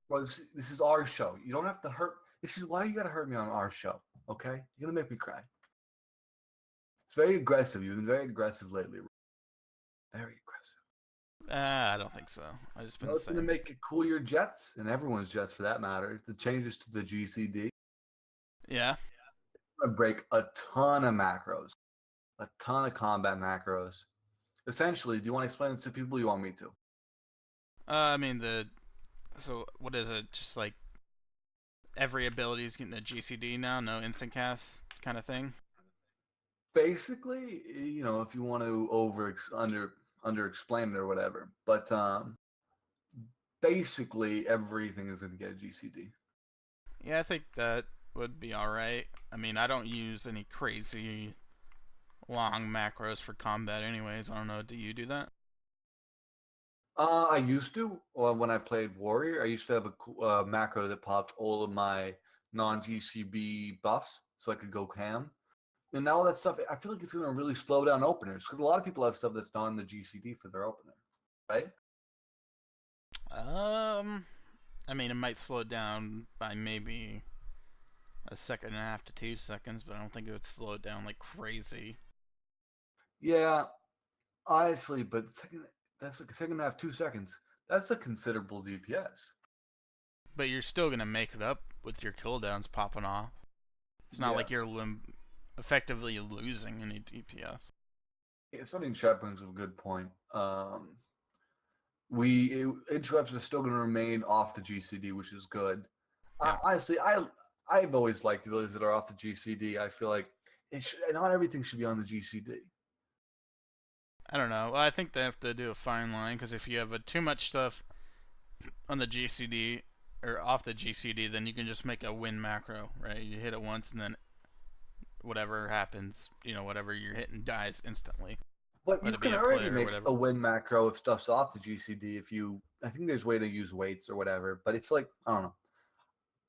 Bro, this is our show. You don't have to hurt. Why you gotta hurt me on our show? Okay, you're gonna make me cry. It's very aggressive. You've been very aggressive lately. Very aggressive. I don't think so. I just been It's gonna saying. make it cool your jets and everyone's jets for that matter. The changes to the GCD. Yeah. Gonna break a ton of macros, a ton of combat macros. Essentially, do you want to explain this to people? Or you want me to? I mean so what is it? Just like every ability is getting a GCD now, no instant cast kind of thing. Basically, if you want to under explain it or whatever, but basically everything is gonna get a GCD. Yeah, I think that would be alright. I mean, I don't use any crazy long macros for combat anyways. I don't know, do you do that? I used to when I played Warrior. I used to have a macro that popped all of my non-GCB buffs, so I could go ham. And now all that stuff, I feel like it's going to really slow down openers because a lot of people have stuff that's not in the GCD for their opener, right? I mean, it might slow down by maybe a second and a half to 2 seconds, but I don't think it would slow it down like crazy. Yeah, honestly, but that's like a second and a half, 2 seconds. That's a considerable DPS. But you're still gonna make it up with your cooldowns popping off. It's not like you're effectively losing any DPS. Yeah, something Chat brings up a good point. Interrupts are still going to remain off the GCD, which is good. Yeah. Honestly, I've always liked the abilities that are off the GCD. I feel like not everything should be on the GCD. I don't know. Well, I think they have to do a fine line, because if you have too much stuff on the GCD or off the GCD, then you can just make a win macro, right? You hit it once and then whatever happens, whatever you're hitting dies instantly. But Let you it be can a already play or make whatever. a win macro if stuff's off the GCD if you. I think there's a way to use weights or whatever, but it's like I don't know.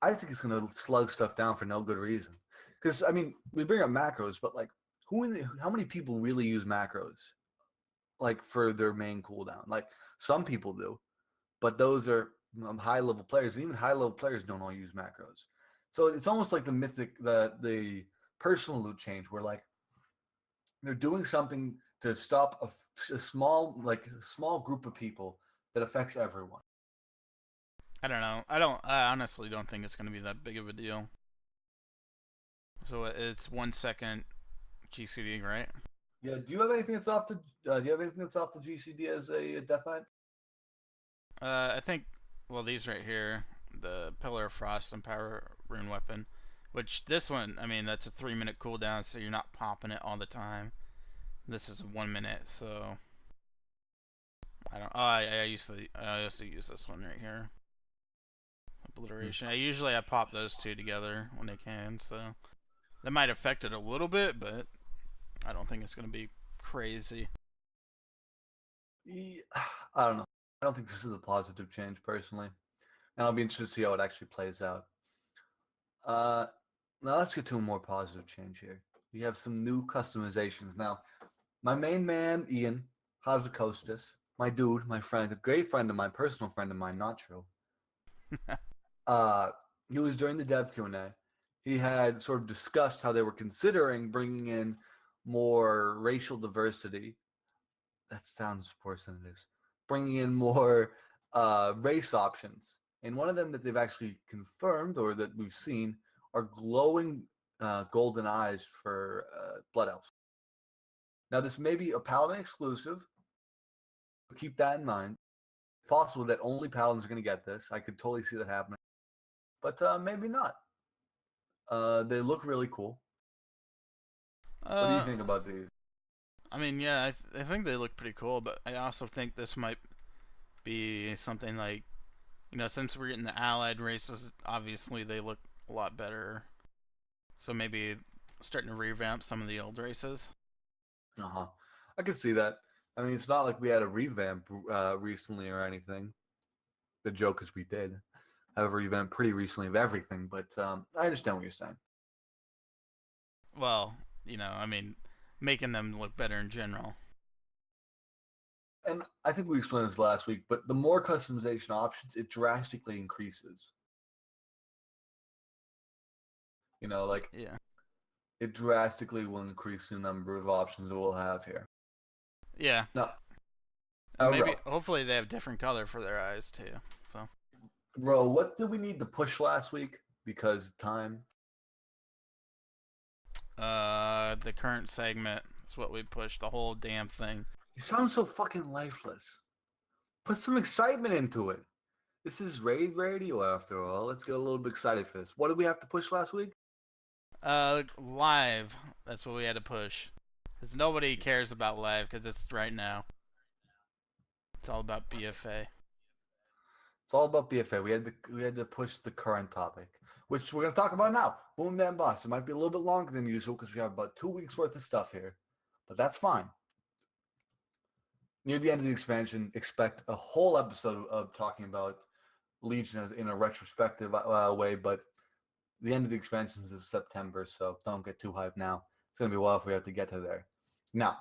I think it's gonna slug stuff down for no good reason. Because I mean, we bring up macros, but like, how many people really use macros, like for their main cooldown? Like some people do, but those are high level players, and even high level players don't all use macros. So it's almost like the mythic, the personal loot change, where like they're doing something to stop a small group of people that affects everyone. I don't know. I honestly don't think it's going to be that big of a deal. So it's 1 second GCD, right? Yeah. Do you have anything that's off the? Do you have anything that's off the GCD as a Death Knight? I think, well, these right here, the Pillar of Frost and Power Rune Weapon, which this one, I mean, that's a 3-minute cooldown, so you're not popping it all the time. This is 1 minute, so I don't. Oh, I used to use this one right here. Obliteration. I pop those two together when I can, so that might affect it a little bit, but I don't think it's gonna be crazy. Yeah, I don't know. I don't think this is a positive change personally, and I'll be interested to see how it actually plays out. Now let's get to a more positive change here. We have some new customizations. Now, my main man, Ian Hazakostas, my dude, my friend, a great friend of mine, personal friend of mine, not true. He was during the dev Q&A. He had sort of discussed how they were considering bringing in more racial diversity. That sounds worse than it is. Bringing in more race options. And one of them that they've actually confirmed or that we've seen are glowing golden eyes for Blood Elves. Now, this may be a Paladin exclusive. Keep that in mind. It's possible that only Paladins are going to get this. I could totally see that happening. But maybe not. They look really cool. What do you think about these? I mean, yeah, I think they look pretty cool, but I also think this might be something like, since we're getting the allied races, obviously they look a lot better. So maybe starting to revamp some of the old races. Uh-huh. I can see that. I mean, it's not like we had a revamp recently or anything. The joke is we did have a revamp pretty recently of everything, but I understand what you're saying. Well, I mean, making them look better in general. And I think we explained this last week, but the more customization options, it drastically increases. Yeah. It drastically will increase the number of options that we'll have here. Yeah. No. Maybe, hopefully they have different color for their eyes too. So. Bro, what did we need to push last week? Because time. The current segment. That's what we pushed, the whole damn thing. You sound so fucking lifeless. Put some excitement into it. This is Raid Radio after all. Let's get a little bit excited for this. What did we have to push last week? Live. That's what we had to push. Because nobody cares about live because it's right now. It's all about BFA. It's all about BFA. We had to push the current topic, which we're going to talk about now. Boom Bam Boss. It might be a little bit longer than usual because we have about 2 weeks worth of stuff here, but that's fine. Near the end of the expansion, expect a whole episode of talking about Legion in a retrospective way, but the end of the expansion is September, so don't get too hyped now. It's going to be a while if we have to get to there. Now,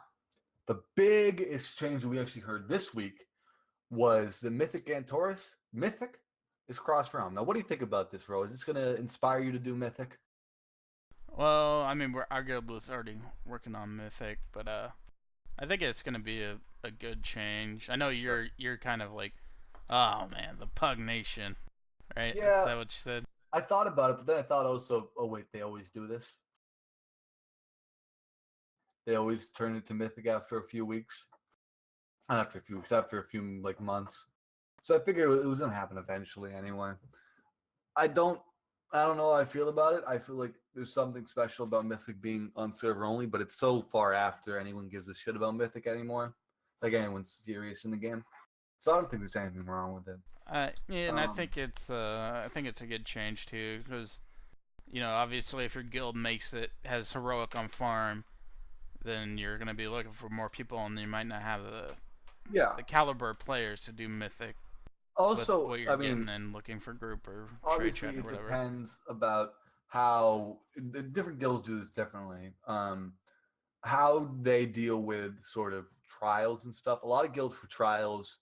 the biggest change that we actually heard this week was the Mythic Gantoris. Mythic is cross-realm. Now, what do you think about this, Ro? Is this going to inspire you to do Mythic? Well, I mean, our guild was already working on Mythic, but I think it's going to be a good change. I know you're kind of like, oh man, the Pug Nation, right? Yeah. Is that what you said? I thought about it, but then I thought also, oh wait, they always do this. They always turn into Mythic after a few weeks. Not after a few weeks, after a few months. So I figured it was gonna happen eventually anyway. I don't know how I feel about it. I feel like there's something special about Mythic being on server only, but it's so far after anyone gives a shit about Mythic anymore. Like anyone's serious in the game. So I don't think there's anything wrong with it. Yeah, and I think it's a good change too, because you know, obviously if your guild has heroic on farm, then you're gonna be looking for more people, and you might not have the caliber of players to do mythic. Also, with what you're getting and looking for group or trade obviously chat or whatever. it depends about how the different guilds do this differently. How they deal with sort of trials and stuff. A lot of guilds for trials,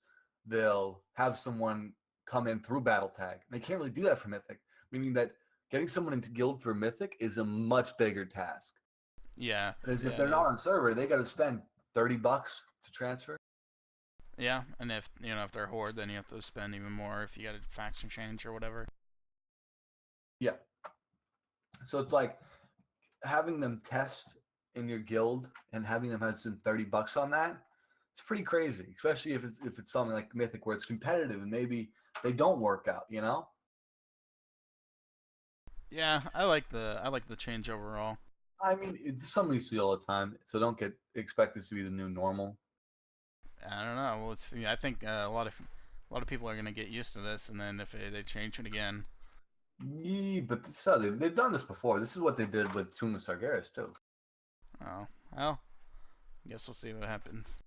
they'll have someone come in through battle tag. They can't really do that for mythic, meaning that getting someone into guild for mythic is a much bigger task. Yeah. Because if they're not on server, they got to spend $30 to transfer. Yeah, and if they're horde, then you have to spend even more if you got a faction change or whatever. Yeah. So it's like having them test in your guild and having them have some $30 on that. It's pretty crazy, especially if it's something like mythic where it's competitive and maybe they don't work out. You know. Yeah, I like the change overall. I mean, it's something you see all the time, so don't expect this to be the new normal. I don't know. Well, I think a lot of people are gonna get used to this, and then if they change it again. Yeah, but they've done this before. This is what they did with Tomb of Sargeras too. Oh well, I guess we'll see what happens.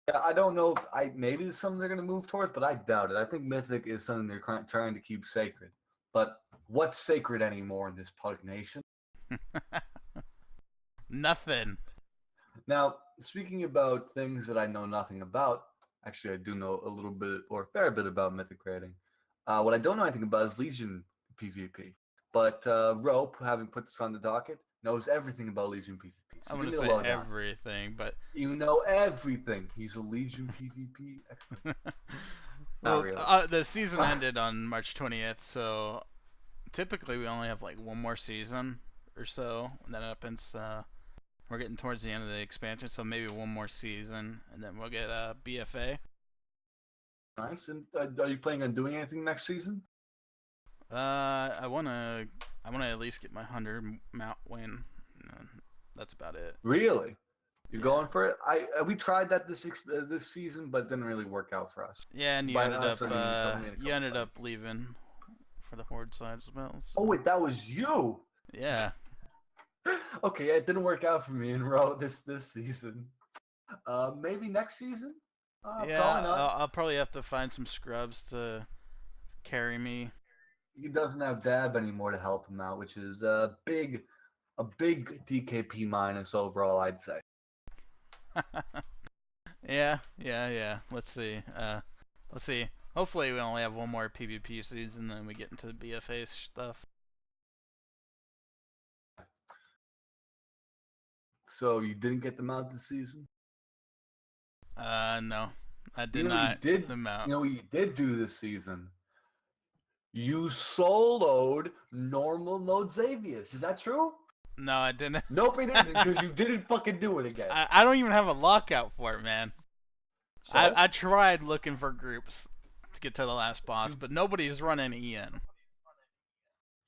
Yeah, I don't know. Maybe it's something they're gonna move towards, but I doubt it. I think Mythic is something they're trying to keep sacred. But what's sacred anymore in this Pug Nation? Nothing. Now, speaking about things that I know nothing about, actually I do know a little bit or a fair bit about Mythic raiding. What I don't know anything about is Legion PvP. But Rope, having put this on the docket, knows everything about Legion PvP. So I'm going to say everything, but... You know everything. He's a Legion PvP expert. Well, really. The season ended on March 20th, so typically we only have like one more season or so, and then it happens... we're getting towards the end of the expansion, so maybe one more season, and then we'll get BFA. Nice. And are you planning on doing anything next season? I wanna at least get my 100 mount win. That's about it. Really? You're going for it? We tried that this season, but it didn't really work out for us. Yeah, and you ended up leaving for the horde side as well. So. Oh wait, that was you. Yeah. Okay, it didn't work out for me in row this season. Maybe next season. Yeah, I'll probably have to find some scrubs to carry me. He doesn't have Dab anymore to help him out, which is a big DKP minus overall, I'd say. Yeah. Let's see. Hopefully we only have one more PvP season, then we get into the BFA stuff. So you didn't get them out this season? No, I did not get them out. You know what you did do this season? You soloed normal mode Xavius. Is that true? No, I didn't. Nope, it isn't, because you didn't fucking do it again. I don't even have a lockout for it, man. So? I tried looking for groups to get to the last boss, but nobody's running EN.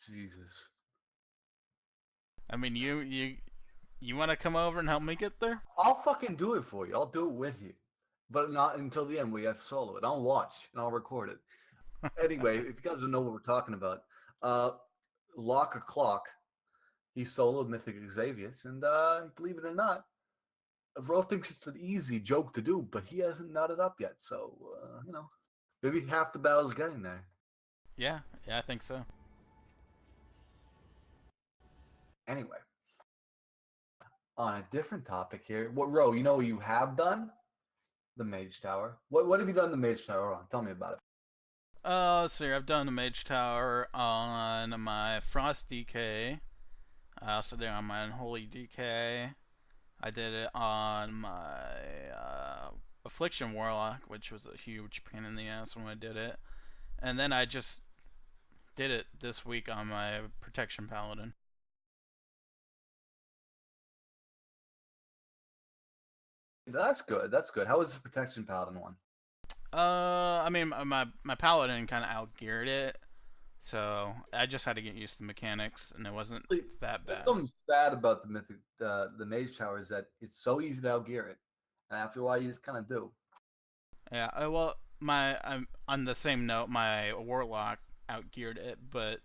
Jesus. I mean, you want to come over and help me get there? I'll fucking do it for you. I'll do it with you. But not until the end. We have to solo it. I'll watch and I'll record it. Anyway, if you guys don't know what we're talking about, Lock a Clock, he soloed Mythic Xavius, and believe it or not, Ro thinks it's an easy joke to do, but he hasn't knotted up yet. So, maybe half the battle's getting there. Yeah, I think so. Anyway, on a different topic here, Ro, you know what you have done? The Mage Tower. What have you done the Mage Tower on? Tell me about it. Let's see. I've done the Mage Tower on my Frost DK. I also did it on my Unholy DK. I did it on my Affliction Warlock, which was a huge pain in the ass when I did it. And then I just did it this week on my Protection Paladin. That's good. How was the Protection Paladin one? I mean, my Paladin kind of outgeared it, so I just had to get used to the mechanics, and it wasn't that bad. Something sad about the Mythic, the Mage Tower is that it's so easy to outgear it, and after a while, you just kind of do. Yeah. Well, on the same note, my Warlock outgeared it, but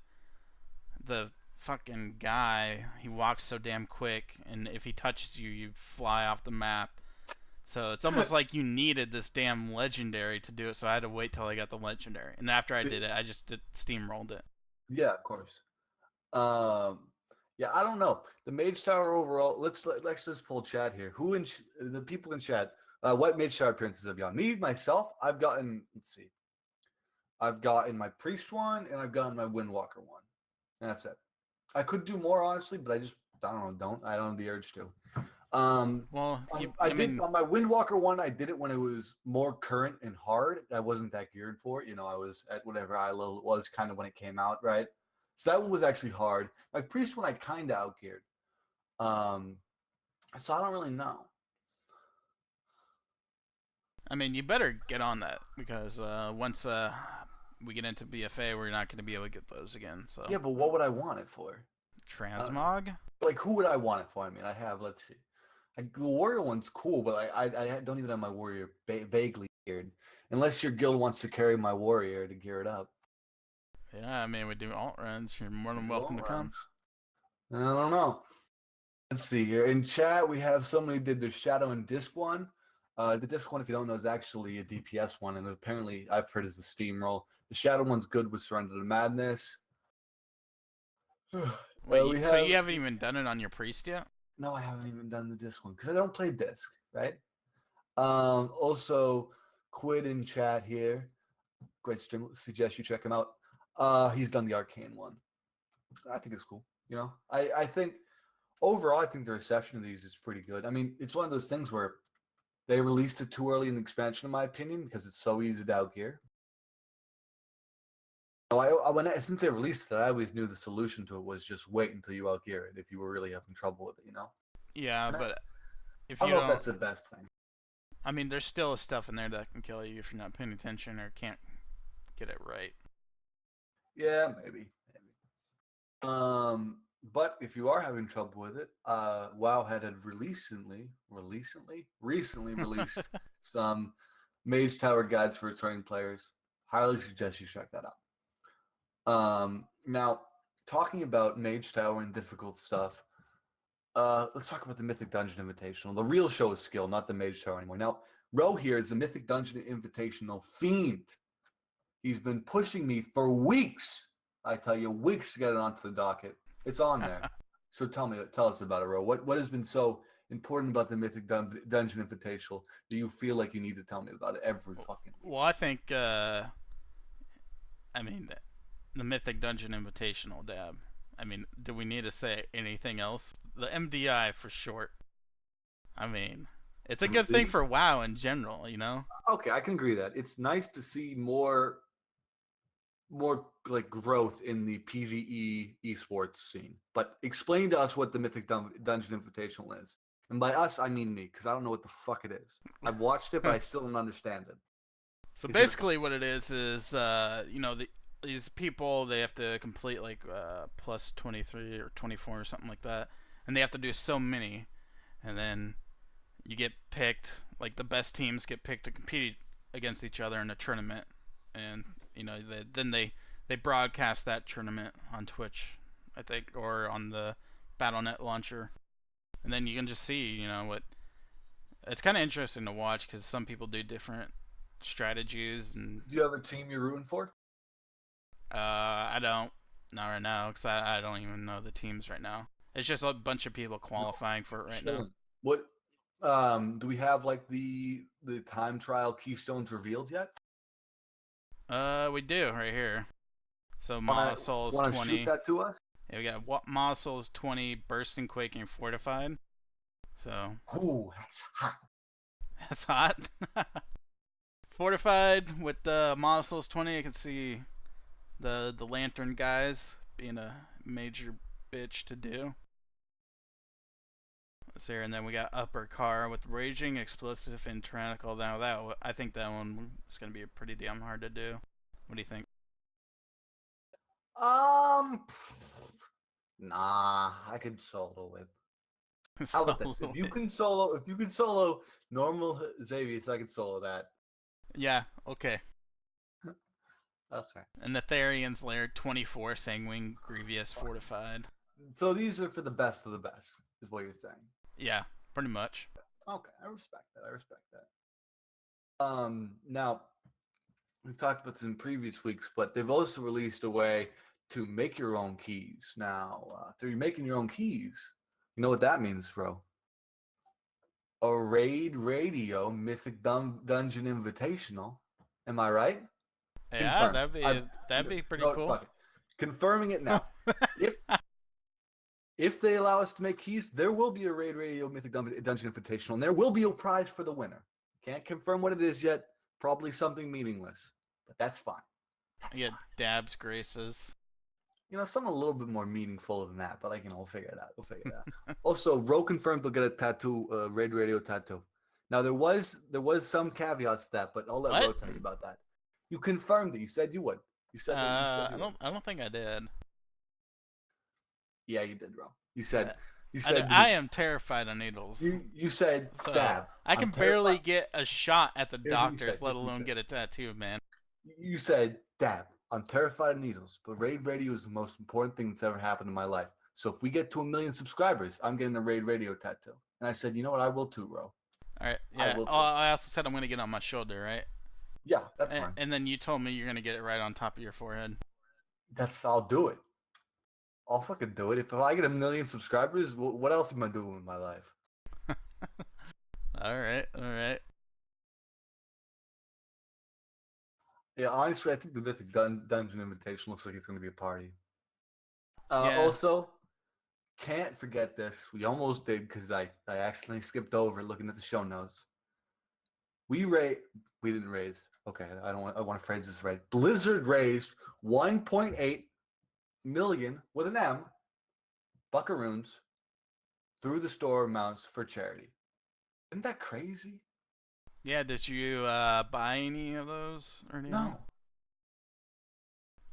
the fucking guy, he walks so damn quick, and if he touches you, you fly off the map. So it's almost like you needed this damn legendary to do it, so I had to wait till I got the legendary. And after I did it, I just steamrolled it. Yeah, of course. Yeah, I don't know. The Mage Tower overall, let's just pull chat here. Who in the people in chat, what Mage Tower appearances have you gotten? Me, myself, I've gotten, let's see. I've gotten my Priest one, and I've gotten my Windwalker one. And that's it. I could do more, honestly, but I just, I don't have the urge to. Well, I did on my Windwalker one. I did it when it was more current and hard. I wasn't that geared for it. You know, I was at whatever eye level it was, kind of when it came out, right? So that one was actually hard. My Priest one, I kind of outgeared. So I don't really know. I mean, you better get on that because once we get into BFA, we're not going to be able to get those again. So Yeah, but what would I want it for? transmog. Like, who would I want it for? I mean, I have, let's see. Like, the warrior one's cool, but I don't even have my warrior vaguely geared. Unless your guild wants to carry my warrior to gear it up. Yeah, I mean, we do alt runs. You're more than welcome to come. I don't know. Let's see here. In chat, we have somebody did the Shadow and Disc one. The Disc one, if you don't know, is actually a DPS one, and apparently I've heard is the steamroll. The Shadow one's good with Surrender to Madness. Wait, so you haven't even done it on your Priest yet? No, I haven't even done the Disc one because I don't play Disc, right? Also, Quid in chat here. Great stream. Suggest you check him out. He's done the Arcane one. I think it's cool. You know, I think overall, I think the reception of these is pretty good. I mean, it's one of those things where they released it too early in the expansion, in my opinion, because it's so easy to outgear. Since they released it, I always knew the solution to it was just wait until you outgear it if you were really having trouble with it, you know? Yeah, but if I you don't know if that's the best thing. I mean, there's still stuff in there that can kill you if you're not paying attention or can't get it right. Yeah, maybe. But if you are having trouble with it, WoW had recently released some Mage Tower guides for returning players. Highly suggest you check that out. Now, talking about Mage Tower and difficult stuff, let's talk about the Mythic Dungeon Invitational. The real show is skill, not the Mage Tower anymore. Now, Ro here is the Mythic Dungeon Invitational fiend. He's been pushing me for weeks. I tell you, weeks to get it onto the docket. It's on there. So tell us about it, Ro. What has been so important about the Mythic Dungeon Invitational that you feel like you need to tell me about it every fucking week? Well, I think, I mean, the Mythic Dungeon Invitational, Dab. I mean, do we need to say anything else? The MDI for short. I mean, it's a good thing for WoW in general, you know? Okay, I can agree that. It's nice to see more like growth in the PvE esports scene. But explain to us what the Mythic Dungeon Invitational is. And by us, I mean me, because I don't know what the fuck it is. I've watched it, but I still don't understand it. So basically what it is, you know, these people, they have to complete like plus 23 or 24 or something like that. And they have to do so many. And then you get picked, like the best teams get picked to compete against each other in a tournament. And, you know, then they broadcast that tournament on Twitch, I think, or on the Battle.net launcher. And then you can just see, you know, what... It's kind of interesting to watch because some people do different strategies. And do you have a team you're rooting for? I don't. Not right now, because I don't even know the teams right now. It's just a bunch of people qualifying for it right now. What do we have, like, the time trial keystones revealed yet? We do right here. So Mala Soul's 20. Want to shoot that to us? Yeah, we got Mala Soul's 20, Bursting, Quaking, Fortified. So. Ooh, that's hot. That's hot. Fortified with the Mala Soul's 20. I can see the Lantern guys being a major bitch to do. Let's see here, and then we got Upper Car with Raging, Explosive, and Tyrannical. Now I think that one is going to be pretty damn hard to do. What do you think? Nah, I could solo it. How about this? If you can solo normal Xavius, I can solo that. Yeah, okay. Okay. And the Therian's Lair 24 Sanguine Grievous Fortified. So these are for the best of the best, is what you're saying. Yeah, pretty much. Okay, I respect that. I respect that. Now we've talked about this in previous weeks, but they've also released a way to make your own keys. Now, through making your own keys, you know what that means, bro? A Raid Radio Mythic Dungeon Invitational. Am I right? Yeah, Confirmed. that'd be pretty no, cool. fuck it. Confirming it now. If they allow us to make keys, there will be a Raid Radio Mythic Dungeon Invitational, and there will be a prize for the winner. Can't confirm what it is yet. Probably something meaningless, but that's fine. You get Dab's Graces. You know, something a little bit more meaningful than that, but like, you know, we'll figure it out. We'll figure it out. Also, Ro confirmed they'll get a tattoo, Raid Radio tattoo. Now there was some caveats to that, but I'll let Ro tell you about that. You confirmed it. You said you would. You said that. I don't think I did. Yeah, you did, Ro. You said. I am terrified of needles. You said stab. I can barely get a shot at the doctors, let alone get a tattoo, man. You said dab. I'm terrified of needles, but Raid Radio is the most important thing that's ever happened in my life. So if we get to 1 million subscribers, I'm getting a Raid Radio tattoo. And I said, you know what? I will too, Ro. All right. Yeah. I also said I'm going to get it on my shoulder, right? Yeah, that's fine. And then you told me you're going to get it right on top of your forehead. I'll do it. I'll fucking do it. If I get 1 million subscribers, what else am I doing with my life? All right. Yeah, honestly, I think the Mythic Dungeon Invitation looks like it's going to be a party. Yeah. Also, can't forget this. We almost did because I accidentally skipped over looking at the show notes. We didn't raise. Okay, I want to phrase this right. Blizzard raised 1.8 million with an M buckaroons through the store mounts for charity. Isn't that crazy? Yeah, did you buy any of those or anything? No.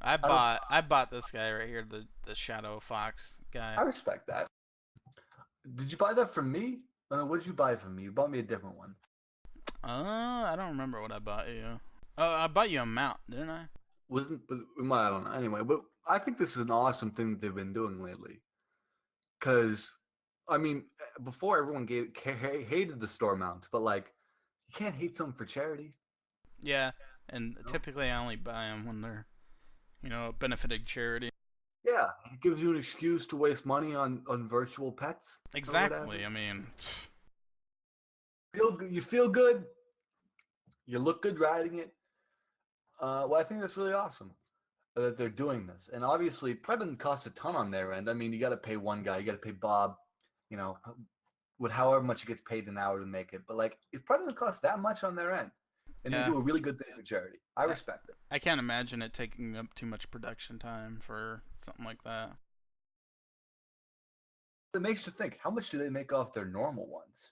I bought this guy right here, the Shadow Fox guy. I respect that. Did you buy that from me? What did you buy from me? You bought me a different one. I don't remember what I bought you. Oh, I bought you a mount, didn't I? Well, I don't know. Anyway, but I think this is an awesome thing that they've been doing lately. Because, I mean, before everyone hated the store mounts, but like, you can't hate something for charity. Yeah, and typically I only buy them when they're, benefiting charity. Yeah, it gives you an excuse to waste money on virtual pets. Exactly. I mean, you feel good. You look good riding it. Well, I think that's really awesome that they're doing this. And obviously, it probably doesn't cost a ton on their end. I mean, you got to pay one guy. You got to pay Bob, with however much he gets paid an hour to make it. But, like, it probably doesn't cost that much on their end. And they do a really good thing for charity. I respect it. I can't imagine it taking up too much production time for something like that. It makes you think, how much do they make off their normal ones?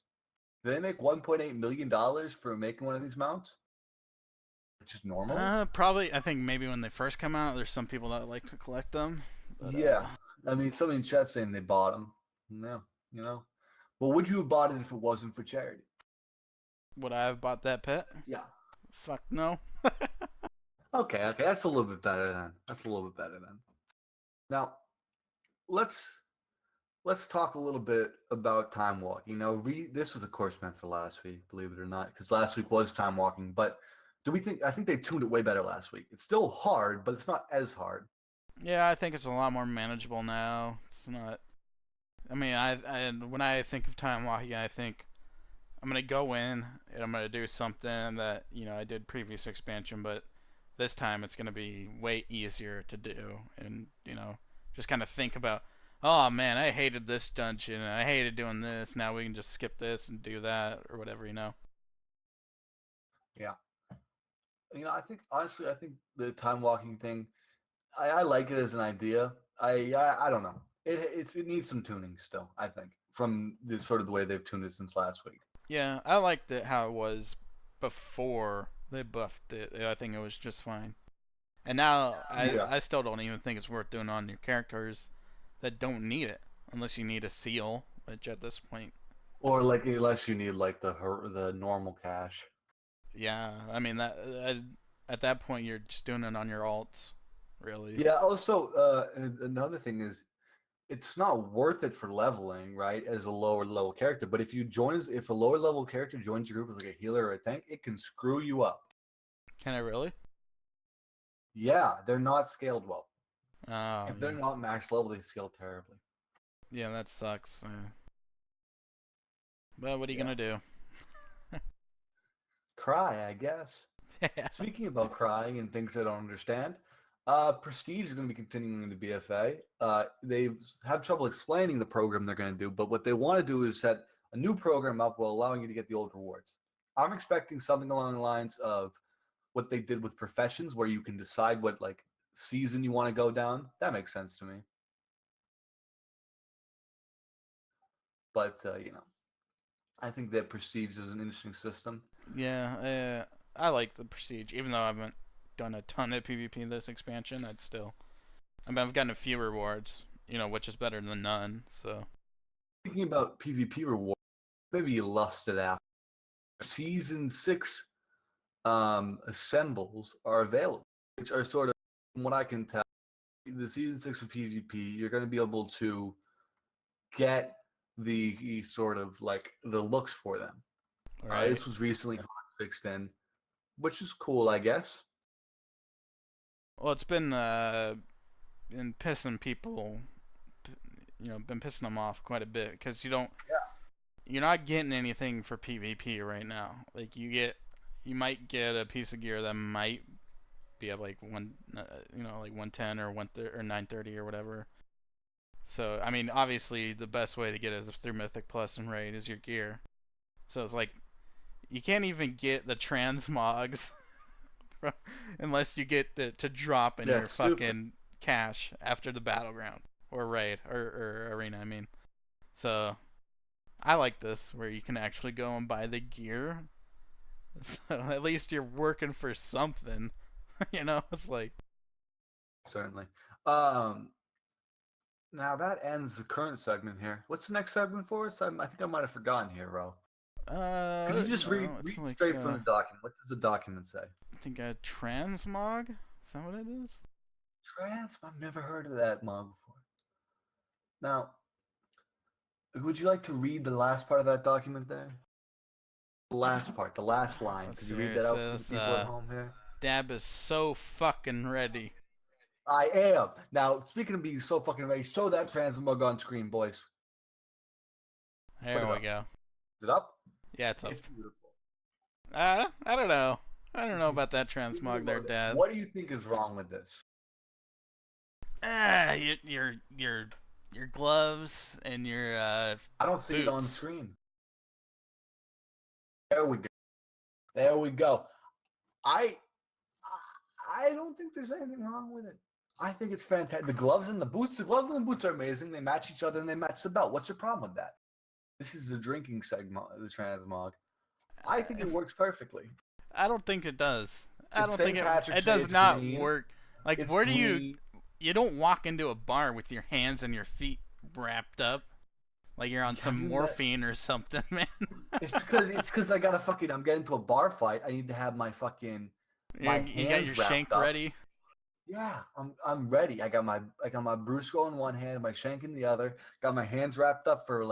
Do they make $1.8 million for making one of these mounts? Which is normal? Probably. I think maybe when they first come out, there's some people that like to collect them. But, yeah. I mean, somebody in chat saying they bought them. No, Well, would you have bought it if it wasn't for charity? Would I have bought that pet? Yeah. Fuck no. Okay. That's a little bit better then. Now, let's talk a little bit about time walking. This was, of course, meant for last week, believe it or not, because last week was time walking. But I think they tuned it way better last week. It's still hard, but it's not as hard. Yeah, I think it's a lot more manageable now. It's not. I mean, when I think of time walking, I think I'm gonna go in and I'm gonna do something that I did previous expansion, but this time it's gonna be way easier to do, and just kind of think about, oh man, I hated this dungeon and I hated doing this. Now we can just skip this and do that or whatever, Yeah. I think the time walking thing, I like it as an idea. I don't know. It needs some tuning still, I think, from the sort of the way they've tuned it since last week. Yeah, I liked it how it was before they buffed it. I think it was just fine. And now I still don't even think it's worth doing on your characters that don't need it, unless you need a seal, which at this point. Or unless you need like the normal cash. Yeah, I mean that at that point you're just doing it on your alts, really. Yeah. Also, another thing is, it's not worth it for leveling, right? As a lower level character, but if a lower level character joins your group as like a healer or a tank, it can screw you up. Can I really? Yeah, they're not scaled well. Oh, If they're not max level, they scale terribly. yeah, that sucks. But what are you gonna do? Cry, I guess. Speaking about crying and things I don't understand, Prestige is going to be continuing into BFA. They have trouble explaining the program they're going to do, but what they want to do is set a new program up while allowing you to get the old rewards. I'm expecting something along the lines of what they did with Professions, where you can decide what like season you want to go down. That makes sense to me. But I think that Prestige is an interesting system. Yeah, I like the Prestige, even though I haven't done a ton of PvP this expansion. I've gotten a few rewards, which is better than none. So Thinking about PvP rewards, maybe you lusted after. Season 6 assembles are available, which are sort of, from what I can tell, the Season 6 of PvP, you're going to be able to get the sort of like the looks for them. right. This was recently fixed in, which is cool, I guess. Well, it's been pissing people, been pissing them off quite a bit because you're not getting anything for PvP right now. Like you might get a piece of gear that might be at like like 110 or 130 or 930 or whatever. So I mean, obviously the best way to get it is through Mythic Plus and Raid is your gear. So it's like you can't even get the transmogs unless you get to drop in your fucking cache after the battleground or raid or arena. I mean, so I like this where you can actually go and buy the gear. So at least you're working for something. It's like Certainly. Now that ends the current segment here. What's the next segment for us? I think I might have forgotten here, Ro. Could you just read like, straight from the document? What does the document say? I think a transmog? Is that what it is? I've never heard of that mog before. Now, would you like to read the last part of that document there? The last part, the last line. Could you read that out for the people at home here? Dab is so fucking ready. I am. Now, speaking of being so fucking ready, show that transmog on screen, boys. There we go. Is it up? Yeah, it's up. It's beautiful. I don't know. I don't know about that transmog there, Dad. What do you think is wrong with this? Your gloves and your I don't see it on boots. screen. There we go. There we go. I don't think there's anything wrong with it. I think it's fantastic. The gloves and the boots are amazing. They match each other and they match the belt. What's your problem with that? This is the drinking segment of the transmog. I think it works perfectly. I don't think it does. I It's don't think St. it Patrick's Day, does it's not green. work. Like, It's where do green. you don't walk into a bar with your hands and your feet wrapped up like you're on some morphine or something, man. It's because I gotta fucking. I'm getting to a bar fight. I need to have my fucking. You got your shank ready. Yeah, I'm ready. I got my Brusco in one hand, my shank in the other. Got my hands wrapped up for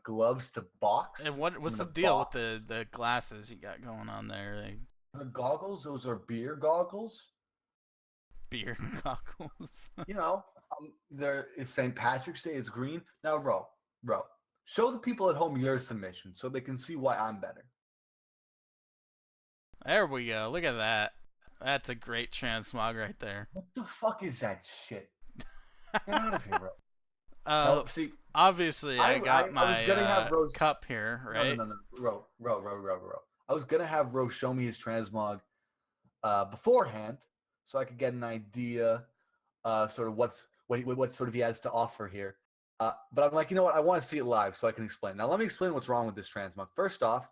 gloves to box. And what's the deal with the glasses you got going on there? The goggles? Those are beer goggles. Beer goggles. It's St. Patrick's Day. It's green. Now, Ro, show the people at home your submission so they can see why I'm better. There we go. Look at that. That's a great transmog right there. What the fuck is that shit? Get out of here, bro. See, obviously, I got my Rose... cup here, right? No. Ro. I was gonna have Rose show me his transmog beforehand, so I could get an idea, sort of what sort of he has to offer here. But I'm like, you know what? I want to see it live so I can explain. Now, let me explain what's wrong with this transmog. First off,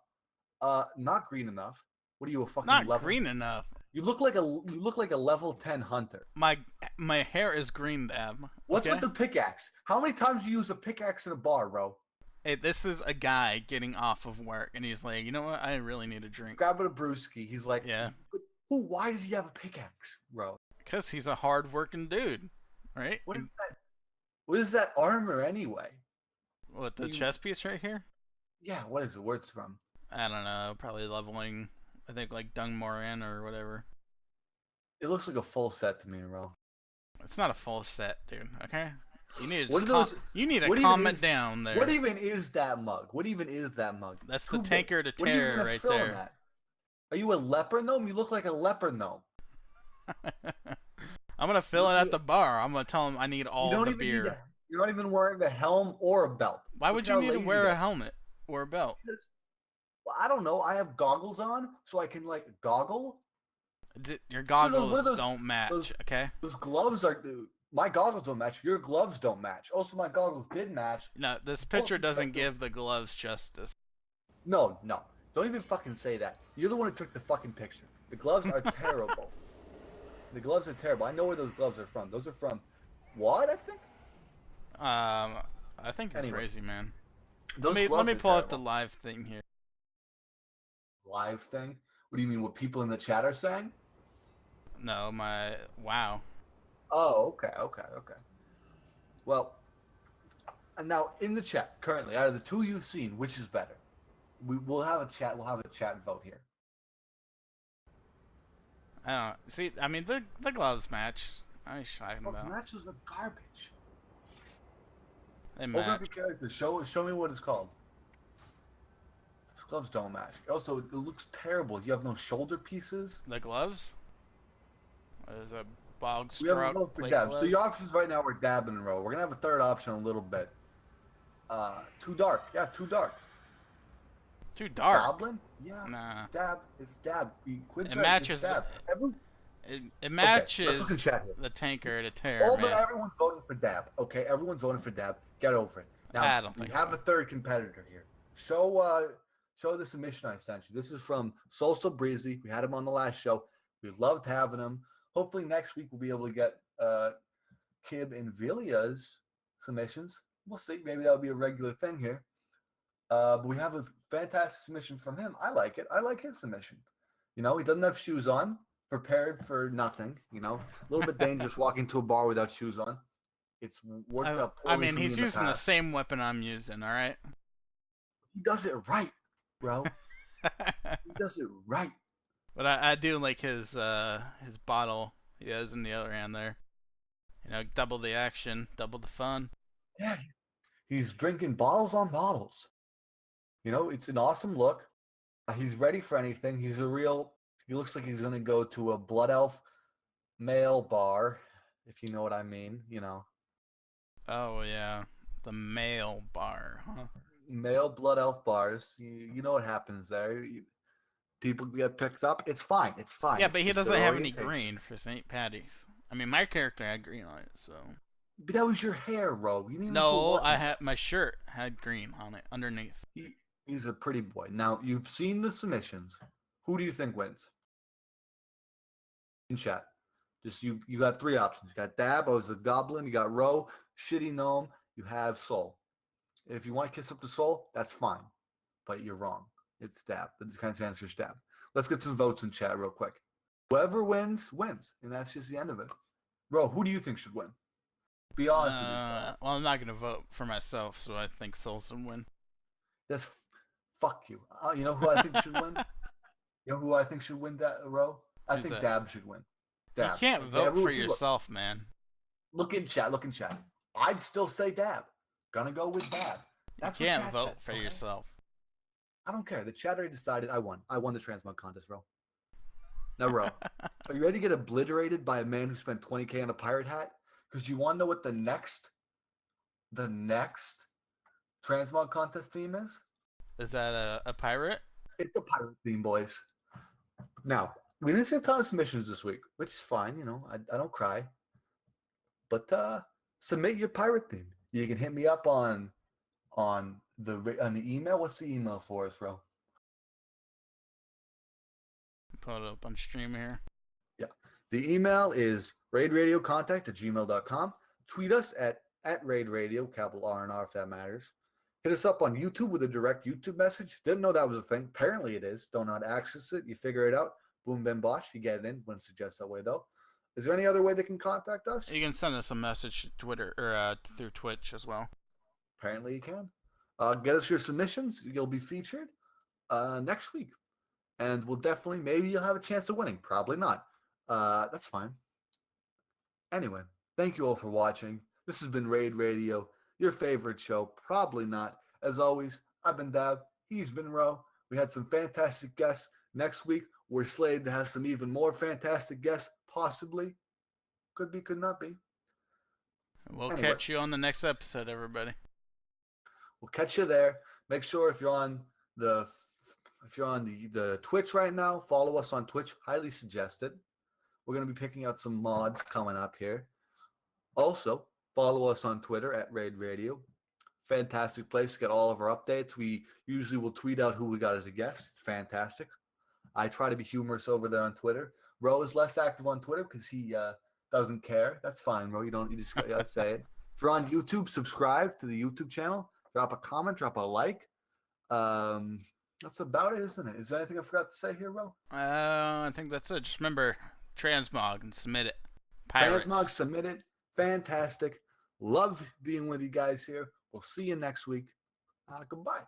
not green enough. What are you, a fucking Not level? green enough. You look like a level 10 hunter. My hair is green, Dab. What's okay? with the pickaxe? How many times do you use a pickaxe in a bar, bro? Hey, this is a guy getting off of work, and he's like, you know what? I really need a drink. Grabbing a brewski. He's like, Yeah. Why does he have a pickaxe, bro? Because he's a hard-working dude, right? What is that? What is that armor anyway? What, the chest piece right here? Yeah, what is it? Where it's from? I don't know. Probably leveling, I think, like Dungmoran or whatever. It looks like a full set to me, bro. It's not a full set, dude. Okay? You need to What are those- you need to what even comment is- down there. What even is that mug? What even is that mug? That's Too the big. tanker to What are you tear gonna right fill in there. that? Are you a leper gnome? You look like a leper gnome. I'm gonna fill it at the bar. I'm gonna tell him I need all the beer. You're not even wearing a helm or a belt. Why Look would you how need to lazy wear that a is. helmet or a belt? Well, I don't know. I have goggles on, so I can like goggle. Your what goggles are those- don't match, those- okay? Those gloves are. My goggles don't match. Your gloves don't match. Also, my goggles did match. No, this picture Oh, doesn't like- give the gloves justice. No. Don't even fucking say that. You're the one who took the fucking picture. The gloves are terrible. The gloves are terrible. I know where those gloves are from. Those are from what, I think? I think you're Anyway, crazy, man. Those Let gloves me are pull up the terrible. live thing here. Live thing? What do you mean? What people in the chat are saying? No, wow. Oh, okay. Well, and now in the chat currently, out of the two you've seen, which is better? We'll have a chat. We'll have a chat vote here. I don't see. I mean, the gloves match. I was talking Oh, about. matches are garbage. They Open up match. your character. Show me what it's called. These gloves don't match. Also, it looks terrible. You have no shoulder pieces. The gloves. What is a bog We have a sprout vote for plate dab. glove? So your options right now are dab and row. We're gonna have a third option in a little bit. Too dark. Yeah, too dark. Too dark. Goblin? Yeah. Nah. Dab. It's dab. Quince It right, matches It's dab. It let's matches look in chat here. the tanker to tear, man. Everyone's voting for dab. Okay, everyone's voting for dab. Get over it. I Now don't we think have so. a third competitor here. Show the submission I sent you. This is from Solso Breezy. We had him on the last show. We loved having him. Hopefully next week we'll be able to get Kib and Veelia's submissions. We'll see. Maybe that'll be a regular thing here. But we have a fantastic submission from him. I like it. I like his submission. You know, he doesn't have shoes on. Prepared for nothing. You know, a little bit dangerous walking to a bar without shoes on. It's worked out I poorly mean, for me he's in using the past. same weapon I'm using. All right. He does it right, bro. He does it right. But I do like his bottle he has in the other hand there. You know, double the action, double the fun. Yeah, he's drinking bottles on bottles. You know, it's an awesome look. He's ready for anything. He looks like he's gonna go to a blood elf male bar, if you know what I mean. You know, Oh yeah, the male bar, huh? male blood elf bars. You know what happens there. People get picked up. It's fine. It's fine. Yeah, It's but he just doesn't their have any orientation. green for St. Patty's. I mean, my character had green on it, so. But that was your hair, Ro. You didn't even put No, work I into had my shirt had green on it underneath. He's a pretty boy. Now, you've seen the submissions. Who do you think wins? In chat. Just you got three options. You got Dab, I was a goblin. You got Ro, shitty gnome. You have Soul. If you want to kiss up the Soul, that's fine. But you're wrong. It's Dab. The kind of answer is Dab. Let's get some votes in chat real quick. Whoever wins, wins. And that's just the end of it. Ro, who do you think should win? Be honest with yourself. Well, I'm not gonna vote for myself, so I think Solson win. That's fuck you. You know who I think should win? You know who I think should win that row? I Who's think that? Dab should win. You Dab. can't Okay, vote everyone for see- yourself, man. Look in chat. Look in chat. I'd still say Dab. Gonna go with Dab. That's You what can't chat vote said, for okay? yourself. I don't care. The chat already decided I won. I won the transmog contest, Ro. Now, Ro, are you ready to get obliterated by a man who spent 20K on a pirate hat? Because you want to know what the next transmog contest theme is? Is that a pirate? It's a pirate theme, boys. Now, we didn't see a ton of submissions this week, which is fine. You know, I don't cry. But submit your pirate theme. You can hit me up on the email. What's the email for us, bro? Put it up on stream here. The email is raidradiocontact@gmail.com. Tweet us at raidradio, capital R and R if that matters. Hit us up on YouTube with a direct YouTube message. Didn't know that was a thing. Apparently it is. Don't know how to access it. You figure it out. Boom Bam Bosh. You get it in. Wouldn't suggest that way though. Is there any other way they can contact us? You can send us a message Twitter or through Twitch as well. Apparently you can. Get us your submissions. You'll be featured next week. And we'll definitely, maybe you'll have a chance of winning. Probably not. That's fine. Anyway, thank you all for watching. This has been Raid Radio, your favorite show. Probably not. As always, I've been Dab. He's been Ro. We had some fantastic guests. Next week, we're slated to have some even more fantastic guests. Possibly. Could be, could not be. We'll Anyway. catch you on the next episode, everybody. We'll catch you there. Make sure if you're on the Twitch right now, follow us on Twitch. Highly suggested. We're going to be picking out some mods coming up here. Also, follow us on Twitter at Raid Radio. Fantastic place to get all of our updates. We usually will tweet out who we got as a guest. It's fantastic. I try to be humorous over there on Twitter. Ro is less active on Twitter because he doesn't care. That's fine, Ro. You just gotta say it. If you're on YouTube, subscribe to the YouTube channel. Drop a comment, drop a like. That's about it, isn't it? Is there anything I forgot to say here, Ro? I think that's it. Just remember, transmog and submit it. Pirates. Transmog, submit it. Fantastic. Love being with you guys here. We'll see you next week. Goodbye.